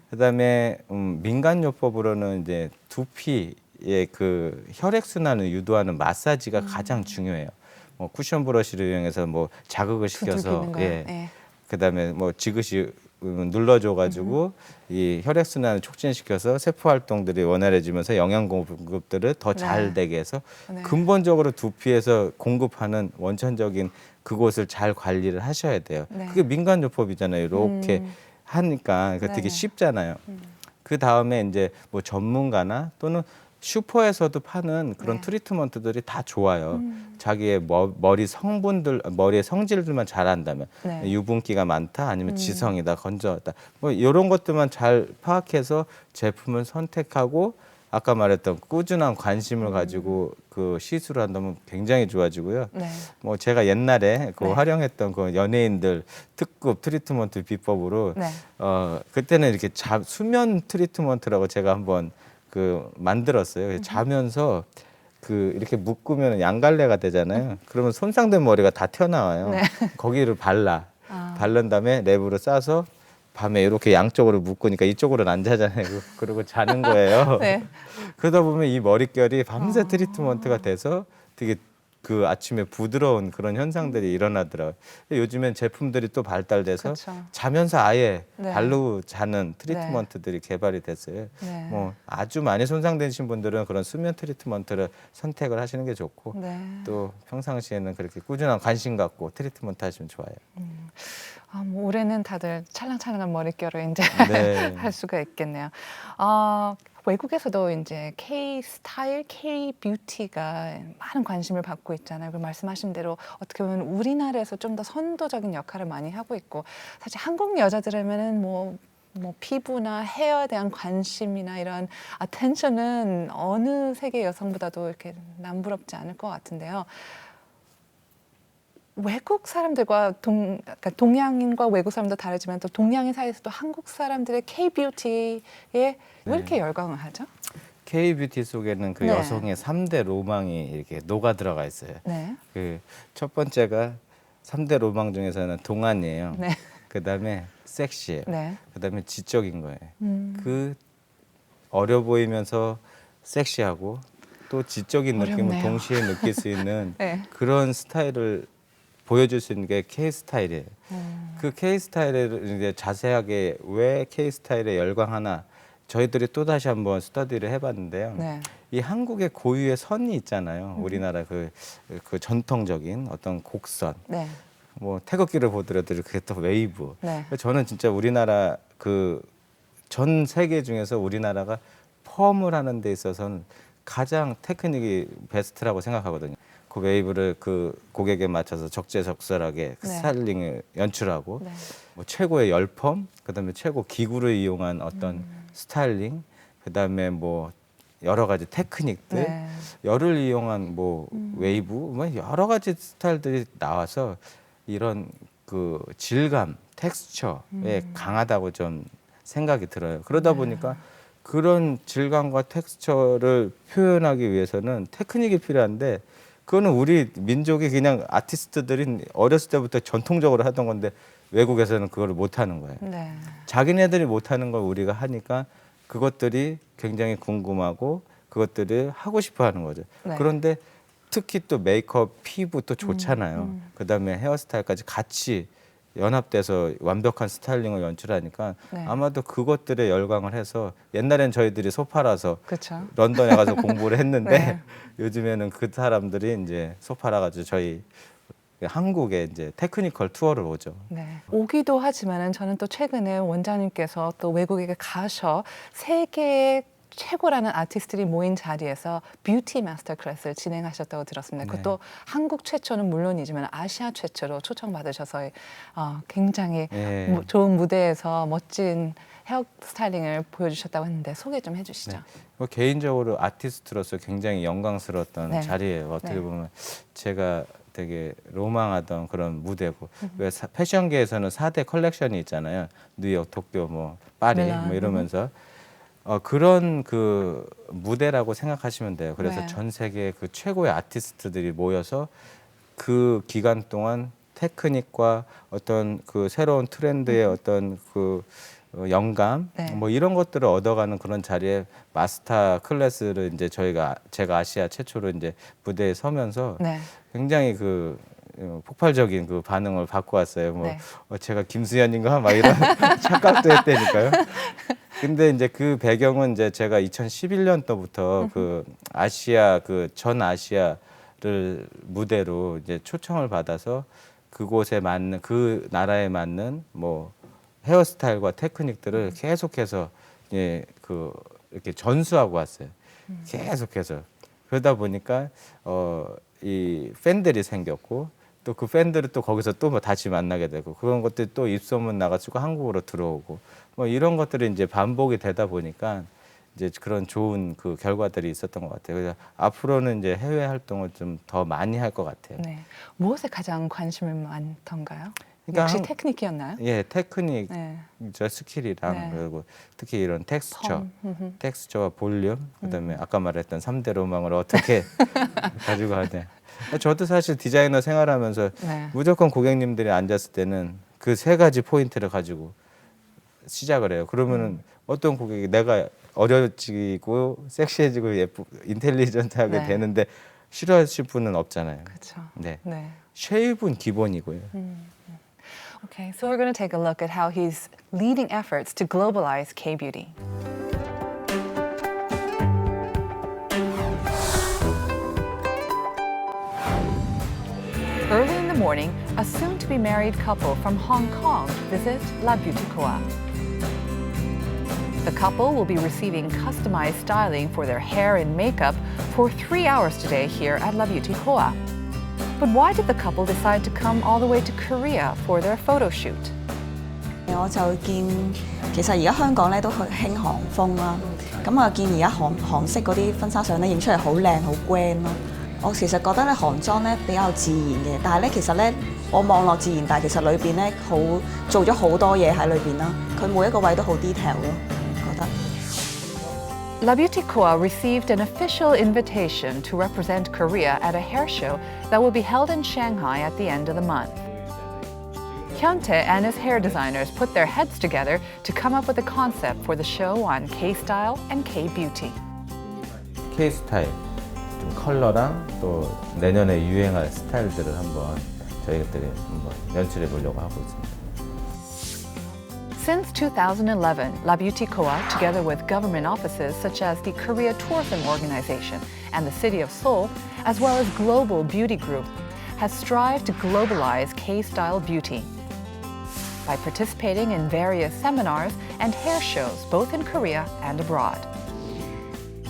그다음에 민간요법으로는 이제 두피의 그 혈액 순환을 유도하는 마사지가 가장 중요해요. 뭐 쿠션 브러쉬를 이용해서 뭐 자극을 시켜서
두들기는 거요? 네.
그다음에 뭐 지그시 눌러줘가지고 이 혈액 순환을 촉진시켜서 세포 활동들이 원활해지면서 영양 공급들을 더 잘
네.
되게 해서
네.
근본적으로 두피에서 공급하는 원천적인 그곳을 잘 관리를 하셔야 돼요.
네.
그게 민간요법이잖아요. 이렇게 하니까 그 되게
네네.
쉽잖아요. 그 다음에 이제 뭐 전문가나 또는 슈퍼에서도 파는 그런
네.
트리트먼트들이 다 좋아요. 자기의 머리의 성질들만 잘한다면
네.
유분기가 많다 아니면 지성이다 건조하다 뭐 이런 것들만 잘 파악해서 제품을 선택하고 아까 말했던 꾸준한 관심을 가지고 그 시술을 한다면 굉장히 좋아지고요.
네.
뭐 제가 옛날에
네.
활용했던 그 연예인들 특급 트리트먼트 비법으로
네.
그때는 이렇게 수면 트리트먼트라고 제가 한번 만들었어요. 그래서 자면서 이렇게 묶으면 양갈래가 되잖아요. 그러면 손상된 머리가 다 튀어나와요.
네.
거기를 바른 다음에 랩으로 싸서 밤에 이렇게 양쪽으로 묶으니까 이쪽으로는 안 자잖아요. 그러고 자는 거예요.
네.
그러다 보면 이 머릿결이 밤새 트리트먼트가 돼서 되게 그 아침에 부드러운 그런 현상들이 일어나더라고요. 요즘엔 제품들이 또 발달돼서
그쵸.
자면서 아예
네.
바르고 자는 트리트먼트들이 개발이 됐어요.
네.
뭐 아주 많이 손상되신 분들은 그런 수면 트리트먼트를 선택을 하시는 게 좋고
네.
또 평상시에는 그렇게 꾸준한 관심 갖고 트리트먼트 하시면 좋아요.
뭐 올해는 다들 찰랑찰랑한 머릿결을 이제
네.
할 수가 있겠네요. 외국에서도 이제 K 스타일, K 뷰티가 많은 관심을 받고 있잖아요. 그 말씀하신 대로 어떻게 보면 우리나라에서 좀 더 선도적인 역할을 많이 하고 있고 사실 한국 여자들이면은 뭐 피부나 헤어에 대한 관심이나 이런 아텐션은 어느 세계 여성보다도 이렇게 남부럽지 않을 것 같은데요. 외국 사람들과 그러니까 동양인과 외국 사람도 다르지만 또 동양인 사이에서도 한국 사람들의 K-뷰티에 왜 이렇게 열광을 하죠?
K-뷰티 속에는 그
네.
여성의 3대 로망이 이렇게 녹아 들어가 있어요.
네.
그 첫 번째가 3대 로망 중에서는 동안이에요.
네.
그다음에 섹시해요.
네.
그다음에 지적인 거예요. 그 어려 보이면서 섹시하고 또 지적인 느낌을
어렵네요.
동시에 느낄 수 있는
네.
그런 스타일을 보여줄 수 있는 게 K 스타일이에요. 그 K 스타일을 이제 자세하게 왜 K 스타일에 열광하나 저희들이 또 다시 한번 스터디를 해봤는데요.
네.
이 한국의 고유의 선이 있잖아요. 우리나라 그 전통적인 어떤 곡선.
네.
뭐 태극기를 보더라도 그게 또 웨이브.
네.
저는 진짜 우리나라 그 전 세계 중에서 우리나라가 펌을 하는 데 있어서는 가장 테크닉이 베스트라고 생각하거든요. 그 웨이브를 그 고객에 맞춰서 적재적소하게 그
네.
스타일링을 연출하고
네.
뭐 최고의 열펌, 그다음에 최고 기구를 이용한 어떤 스타일링, 그다음에 뭐 여러 가지 테크닉들,
네.
열을 이용한 뭐 웨이브, 뭐 여러 가지 스타일들이 나와서 이런 그 질감, 텍스처에 강하다고 좀 생각이 들어요. 그러다 보니까 그런 질감과 텍스처를 표현하기 위해서는 테크닉이 필요한데 그거는 우리 민족이 그냥 아티스트들이 어렸을 때부터 전통적으로 하던 건데 외국에서는 그걸 못 하는 거예요.
네.
자기네들이 못 하는 걸 우리가 하니까 그것들이 굉장히 궁금하고 그것들을 하고 싶어 하는 거죠.
네.
그런데 특히 또 메이크업, 피부 또 좋잖아요. 그다음에 헤어스타일까지 같이 연합돼서 완벽한 스타일링을 연출하니까
네.
아마도 그것들에 열광을 해서 옛날엔 저희들이 소파라서
그렇죠.
런던에 가서 공부를 했는데
네.
요즘에는 그 사람들이 이제 소파라 가지고 저희 한국에 이제 테크니컬 투어를 오죠.
네. 오기도 하지만은 저는 또 최근에 원장님께서 또 외국에 가셔 세계의 최고라는 아티스트들이 모인 자리에서 뷰티 마스터 클래스를 진행하셨다고 들었습니다.
네.
그것도 한국 최초는 물론이지만 아시아 최초로 초청받으셔서 굉장히
예.
좋은 무대에서 멋진 헤어 스타일링을 보여주셨다고 했는데 소개 좀 해주시죠.
뭐 개인적으로 아티스트로서 굉장히 영광스러웠던
네.
자리예요. 어떻게
네.
보면 제가 되게 로망하던 그런 무대고 왜 패션계에서는 4대 컬렉션이 있잖아요. 뉴욕, 도쿄, 뭐 파리
밀란.
뭐 이러면서 그런 그 무대라고 생각하시면 돼요. 그래서
네.
전 세계 그 최고의 아티스트들이 모여서 그 기간 동안 테크닉과 어떤 그 새로운 트렌드의 어떤 그 영감
네.
뭐 이런 것들을 얻어가는 그런 자리에 마스터 클래스를 이제 제가 아시아 최초로 이제 무대에 서면서
네.
굉장히 그 폭발적인 그 반응을 받고 왔어요. 뭐
네.
제가 김수현인가 막 이런 착각도 했다니까요. 근데 이제 그 배경은 이제 제가 2011년도부터 그 아시아 그 전 아시아를 무대로 이제 초청을 받아서 그곳에 맞는 그 나라에 맞는 뭐 헤어스타일과 테크닉들을 계속해서 그 이렇게 전수하고 왔어요. 계속해서 그러다 보니까 이 팬들이 생겼고 또 그 팬들을 또 거기서 또 뭐 다시 만나게 되고 그런 것들이 또 입소문 나가지고 한국으로 들어오고 뭐 이런 것들이 이제 반복이 되다 보니까 이제 그런 좋은 그 결과들이 있었던 것 같아요. 그래서 앞으로는 이제 해외 활동을 좀 더 많이 할 것 같아요.
네. 무엇에 가장 관심을 많던가요?
그러니까
역시 테크닉이었나요?
예, 테크닉,
네.
저 스킬이랑
네.
그리고 특히 이런 텍스처,
펌.
텍스처와 볼륨, 그다음에 아까 말했던 3대 로망을 어떻게 가지고 가냐. 저도 사실 디자이너 생활하면서
네.
무조건 고객님들이 앉았을 때는 그 세 가지 포인트를 가지고 시작을 해요. 그러면은 어떤 고객이 내가 어려지고 섹시해지고 인텔리전트하게
네.
되는데 싫어하실 분은 없잖아요.
그렇죠.
네,
네.
쉐입은 기본이고요.
Okay, so we're going to take a look at how he's leading efforts to globalize K-beauty. Early in the morning, a soon-to-be married couple from Hong Kong visit La Beauty Koa. The couple will be receiving customized styling for their hair and makeup for 3 hours today here at La Beauty Koa. But why did the couple decide to come all the way to Korea for their photo shoot?
我就見其實而家香港咧都興韓風啦，咁我見而家韓式嗰啲婚紗相咧影出嚟好靚好 grand 咯。我其實覺得咧韓妝咧比較自然嘅，但係咧其實咧我望落自然，但係其實裏邊咧做咗好多嘢喺裏邊啦，佢每一個位都好 detail 咯，覺得。
La Beauty Koa received an official invitation to represent Korea at a hair show that will be held in Shanghai at the end of the month. Hyuntae and his hair designers put their heads together to come up with a concept for the show on K-style and K-beauty.
K 스타일, 좀 컬러랑 또 내년에 유행할 스타일들을 한번 저희들이 한번 연출해 보려고 하고 있습니다.
Since 2011, La Beauty Koa, together with government offices such as the Korea Tourism Organization and the City of Seoul, as well as Global Beauty Group, has strived to globalize K-style beauty by participating in various seminars and hair shows both in Korea and abroad.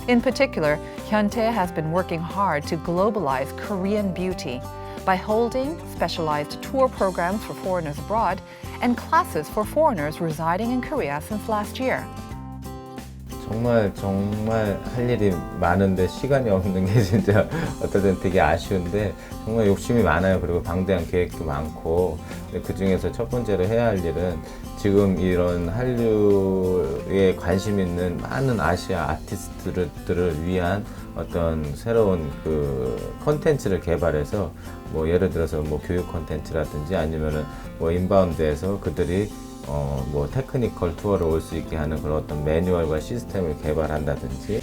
In particular, Hyuntae has been working hard to globalize Korean beauty by holding specialized tour programs for foreigners abroad and classes for foreigners residing in Korea since last year.
정말 할 일이 많은데 시간이 없는 게 진짜 어떨 땐 되게 아쉬운데 정말 욕심이 많아요. 그리고 방대한 계획도 많고 그 중에서 첫 번째로 해야 할 일은 지금 이런 한류에 관심 있는 많은 아시아 아티스트들을 위한 어떤 새로운 그 콘텐츠를 개발해서 뭐 예를 들어서 뭐 교육 콘텐츠라든지 아니면은 뭐 인바운드에서 그들이 뭐 테크니컬 투어를 올 수 있게 하는 그런 어떤 매뉴얼과 시스템을 개발한다든지.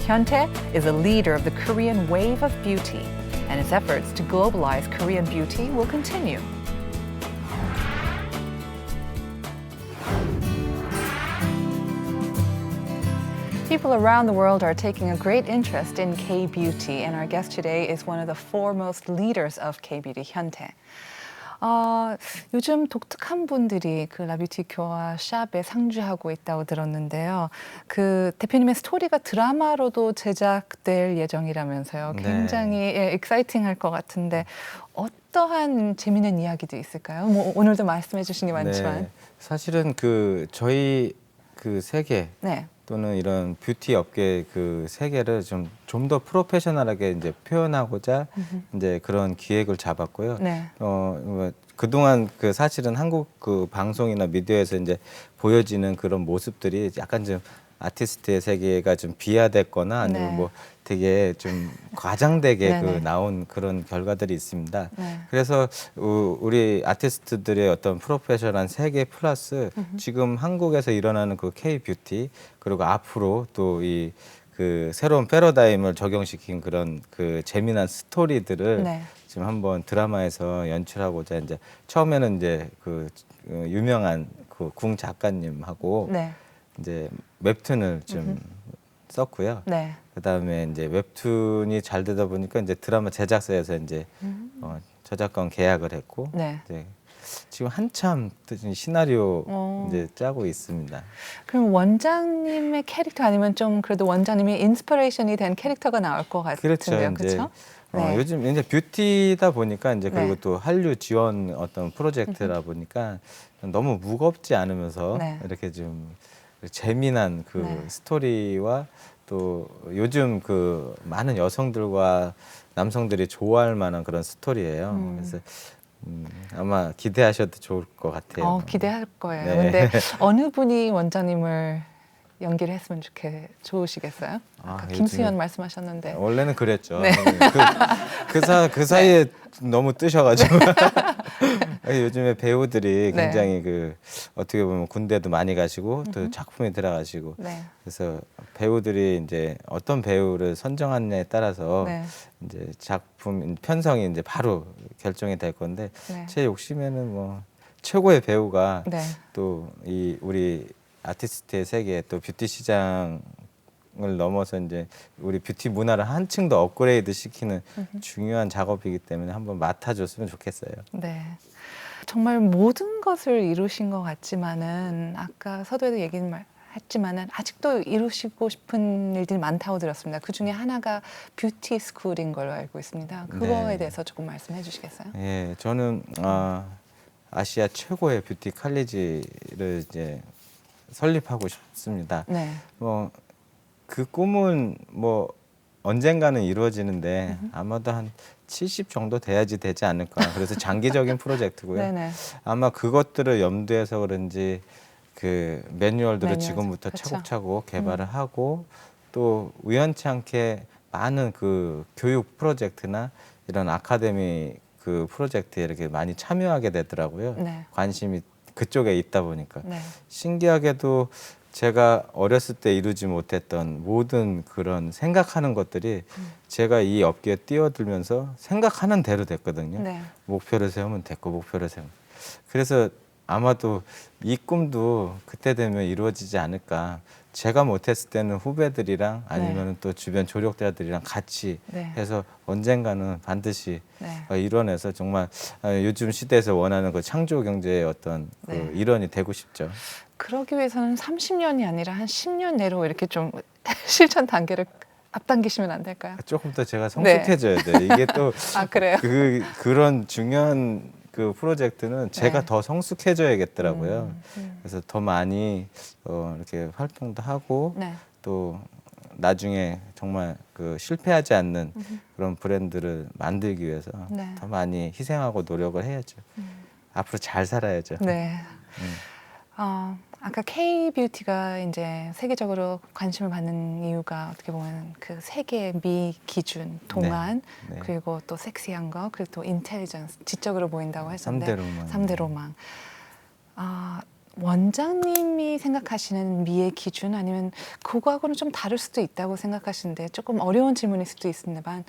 Hyuntae is a leader of the Korean wave of beauty, and his efforts to globalize Korean beauty will continue. People around the world are taking a great interest in K-beauty, and our guest today is one of the foremost leaders of K-beauty, Hyuntae. 요즘 독특한 분들이 그 라뷰티 교화 샵에 상주하고 있다고 들었는데요. 그 대표님의 스토리가 드라마로도 제작될 예정이라면서요.
네.
굉장히 익사이팅할 것 같은데 어떠한 재미있는 이야기도 있을까요? 뭐 오늘도 말씀해 주신 게 많지만.
네, 사실은 그 저희 그 세계
네.
또는 이런 뷰티 업계 그 세계를 좀 더 프로페셔널하게 이제 표현하고자 이제 그런 기획을 잡았고요.
네.
그동안 그 사실은 한국 그 방송이나 미디어에서 이제 보여지는 그런 모습들이 약간 좀 아티스트의 세계가 좀 비하됐거나 아니면
네.
뭐 되게 좀 과장되게
네네.
그 나온 그런 결과들이 있습니다.
네.
그래서 우리 아티스트들의 어떤 프로페셔널한 세계 플러스 지금 한국에서 일어나는 그 K 뷰티 그리고 앞으로 또 이 그 새로운 패러다임을 적용시킨 그런 그 재미난 스토리들을
네.
지금 한번 드라마에서 연출하고자 이제 처음에는 이제 그 유명한 그 궁 작가님하고
네.
이제 웹툰을 좀 썼고요.
네.
그다음에 이제 웹툰이 잘 되다 보니까 이제 드라마 제작사에서 이제 저작권 계약을 했고
네.
이제 지금 한참 시나리오
오.
이제 짜고 있습니다.
그럼 원장님의 캐릭터 아니면 좀 그래도 원장님의 인스피레이션이 된 캐릭터가 나올 것 같은데요,
그렇죠. 이제
그렇죠? 네.
요즘 이제 뷰티다 보니까 이제 그리고
네.
또 한류 지원 어떤 프로젝트라 보니까 너무 무겁지 않으면서
네.
이렇게 좀 재미난 그
네.
스토리와 또 요즘 그 많은 여성들과 남성들이 좋아할 만한 그런 스토리예요. 그래서 아마 기대하셔도 좋을 것 같아요.
기대할 거예요.
네.
근데 어느 분이 원장님을 연기를 했으면 좋으시겠어요? 아까
요즘에-
김수현 말씀하셨는데.
원래는 그랬죠.
네.
그 사이에 너무 뜨셔가지고 요즘에 배우들이
네.
굉장히 그 어떻게 보면 군대도 많이 가시고 또 작품에 들어가시고
네.
그래서 배우들이 이제 어떤 배우를 선정하느냐에 따라서
네.
이제 작품 편성이 이제 바로 결정이 될 건데
네.
제 욕심에는 뭐 최고의 배우가
네.
또 이 우리 아티스트의 세계 또 뷰티 시장을 넘어서 이제 우리 뷰티 문화를 한층 더 업그레이드 시키는 중요한 작업이기 때문에 한번 맡아줬으면 좋겠어요.
네. 정말 모든 것을 이루신 것 같지만은 아까 서두에도 했지만은 아직도 이루시고 싶은 일들이 많다고 들었습니다. 그 중에 하나가 뷰티 스쿨인 걸로 알고 있습니다. 그거에
네.
대해서 조금 말씀해 주시겠어요?
예, 저는 아시아 최고의 뷰티 칼리지를 이제 설립하고 싶습니다.
네.
뭐 그 꿈은 뭐 언젠가는 이루어지는데 아마도 한 70 정도 돼야지 되지 않을까. 그래서 장기적인 프로젝트고요.
네네.
아마 그것들을 염두해서 그런지 그 매뉴얼들을
매뉴얼,
지금부터
그쵸.
차곡차곡 개발을 하고 또 우연치 않게 많은 그 교육 프로젝트나 이런 아카데미 그 프로젝트에 이렇게 많이 참여하게 되더라고요.
네.
관심이 그쪽에 있다 보니까.
네.
신기하게도 제가 어렸을 때 이루지 못했던 모든 그런 생각하는 것들이 제가 이 업계에 뛰어들면서 생각하는 대로 됐거든요.
네.
목표를 세우면 됐고 목표를 세우면. 그래서 아마도 이 꿈도 그때 되면 이루어지지 않을까. 제가 못했을 때는 후배들이랑 아니면 또 주변 조력자들이랑 같이
네.
해서 언젠가는 반드시
네.
이뤄내서 정말 요즘 시대에서 원하는 그 창조 경제의 어떤 그
네.
일원이 되고 싶죠.
그러기 위해서는 30년이 아니라 한 10년 내로 이렇게 좀 실천 단계를 앞당기시면 안 될까요?
조금 더 제가 성숙해져야 돼요. 이게 또
아, 그래요?
그런 중요한 그 프로젝트는 제가
네.
더 성숙해져야겠더라고요. 그래서 더 많이 이렇게 활동도 하고
네.
또 나중에 정말 그 실패하지 않는 그런 브랜드를 만들기 위해서
네.
더 많이 희생하고 노력을 해야죠. 앞으로 잘 살아야죠.
네. 아까 K-뷰티가 이제 세계적으로 관심을 받는 이유가 어떻게 보면 그 세계 미 기준, 동안,
네.
그리고 또 섹시한 거, 그리고 또 인텔리전스, 지적으로 보인다고 했었는데
3대 로망.
3대 로망. 원장님이 생각하시는 미의 기준 아니면 그거하고는 좀 다를 수도 있다고 생각하시는데 조금 어려운 질문일 수도 있습니다만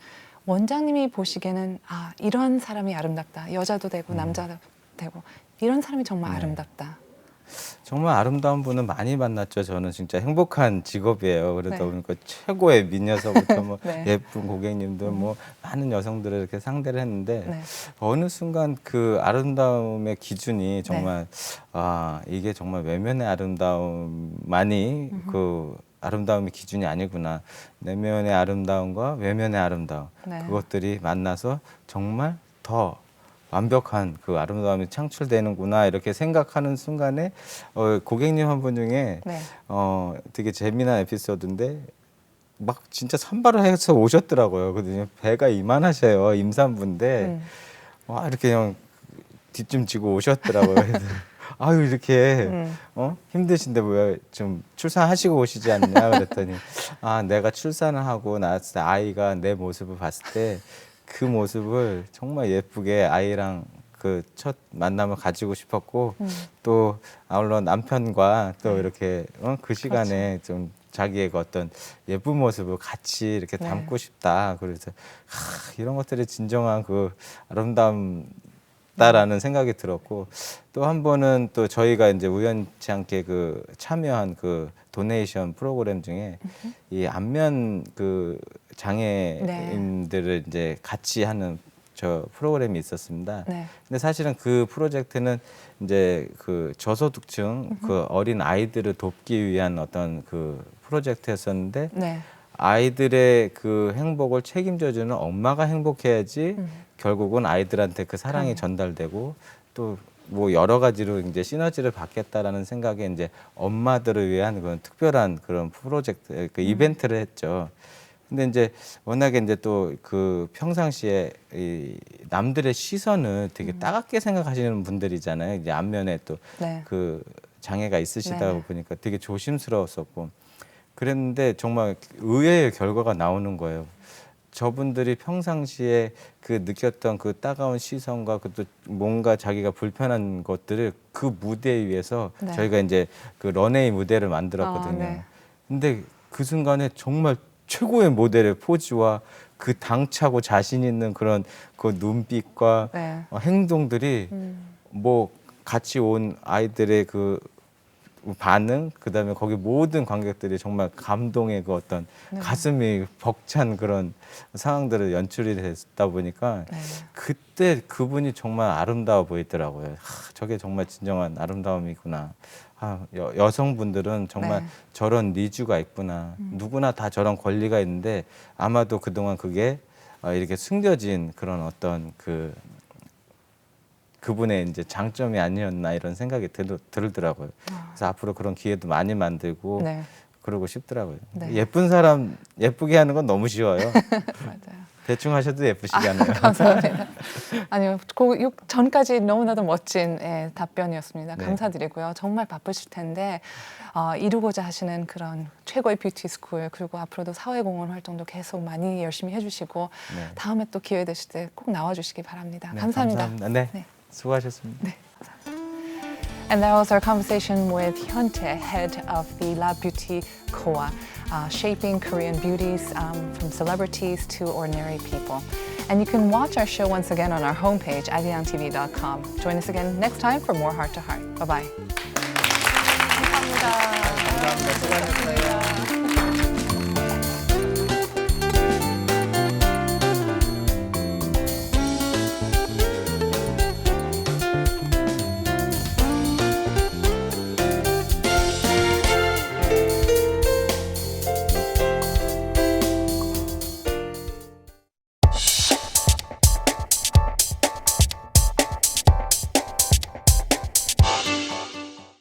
원장님이 보시기에는 이런 사람이 아름답다. 여자도 되고 남자도 되고 이런 사람이 정말
네.
아름답다.
정말 아름다운 분은 많이 만났죠. 저는 진짜 행복한 직업이에요. 그러다
네.
보니까 최고의 미녀서부터 뭐
네.
예쁜 고객님들 뭐 많은 여성들을 이렇게 상대를 했는데
네.
어느 순간 그 아름다움의 기준이 정말 이게 정말 외면의 아름다움만이 그 아름다움의 기준이 아니구나. 내면의 아름다움과 외면의 아름다움
네.
그것들이 만나서 정말 더 완벽한 그 아름다움이 창출되는구나 이렇게 생각하는 순간에 고객님 한 분 중에
네.
되게 재미난 에피소드인데 막 진짜 산발을 해서 오셨더라고요. 그러더니 배가 이만하셔요. 임산부인데 와 이렇게 그냥 뒷짐 지고 오셨더라고요. 그래서 아유 이렇게 힘드신데 왜 좀 출산하시고 오시지 않냐 그랬더니 내가 출산을 하고 낳았을 때 아이가 내 모습을 봤을 때 그 모습을 정말 예쁘게 아이랑 그 첫 만남을 가지고 싶었고 또 아울러 남편과 또 이렇게 그 시간에 좀 자기의 그 어떤 예쁜 모습을 같이 이렇게
네.
담고 싶다. 그래서 이런 것들이 진정한 그 아름답다라는 생각이 들었고 또 한 번은 또 저희가 이제 우연치 않게 그 참여한 그 도네이션 프로그램 중에 이 안면 그 장애인들을 이제 같이 하는 저 프로그램이 있었습니다.
네.
근데 사실은 그 프로젝트는 이제 그 저소득층 그 어린 아이들을 돕기 위한 어떤 그 프로젝트였었는데
네.
아이들의 그 행복을 책임져주는 엄마가 행복해야지 결국은 아이들한테 그 사랑이 전달되고 또 뭐 여러 가지로 이제 시너지를 받겠다라는 생각에 이제 엄마들을 위한 그런 특별한 그런 프로젝트, 그 이벤트를 했죠. 근데 이제 워낙에 이제 또 그 평상시에 이 남들의 시선을 되게 따갑게 생각하시는 분들이잖아요. 이제 안면에 또
네.
그 장애가 있으시다
네.
보니까 되게 조심스러웠었고 그랬는데 정말 의외의 결과가 나오는 거예요. 저분들이 평상시에 그 느꼈던 그 따가운 시선과 그 또 뭔가 자기가 불편한 것들을 그 무대 위에서
네.
저희가 이제 그 런웨이 무대를 만들었거든요.
네.
근데 그 순간에 정말 최고의 모델의 포즈와 그 당차고 자신 있는 그런 그 눈빛과
네.
행동들이 뭐 같이 온 아이들의 그 반응, 그다음에 거기 모든 관객들이 정말 감동의 그 어떤 가슴이 벅찬 그런 상황들을 연출이 됐다 보니까
네.
그때 그분이 정말 아름다워 보이더라고요. 저게 정말 진정한 아름다움이구나. 여성분들은 정말
네.
저런 니즈가 있구나. 누구나 다 저런 권리가 있는데 아마도 그동안 그게 이렇게 숨겨진 그런 어떤 그분의 이제 장점이 아니었나 이런 생각이 들더라고요. 그래서 앞으로 그런 기회도 많이 만들고
네.
그러고 싶더라고요.
네.
예쁜 사람 예쁘게 하는 건 너무 쉬워요.
맞아요.
대충 하셔도 예쁘시게 하네요.
감사합니다. 아니요, 그 전까지 너무나도 멋진 답변이었습니다.
네.
감사드리고요. 정말 바쁘실 텐데 이루고자 하시는 그런 최고의 뷰티 스쿨 그리고 앞으로도 사회공헌 활동도 계속 많이 열심히 해주시고
네.
다음에 또 기회 되실 때 꼭 나와주시기 바랍니다.
네,
감사합니다.
감사합니다. 네,
네.
수고하셨습니다.
네. And that was our conversation with Hyuntae, head of the La Beauty Koa, shaping Korean beauties from celebrities to ordinary people. And you can watch our show once again on our homepage, arirangtv.com. Join us again next time for more Heart to Heart. Bye-bye. 감사합니다.
감사합니다. 수고하셨습니다.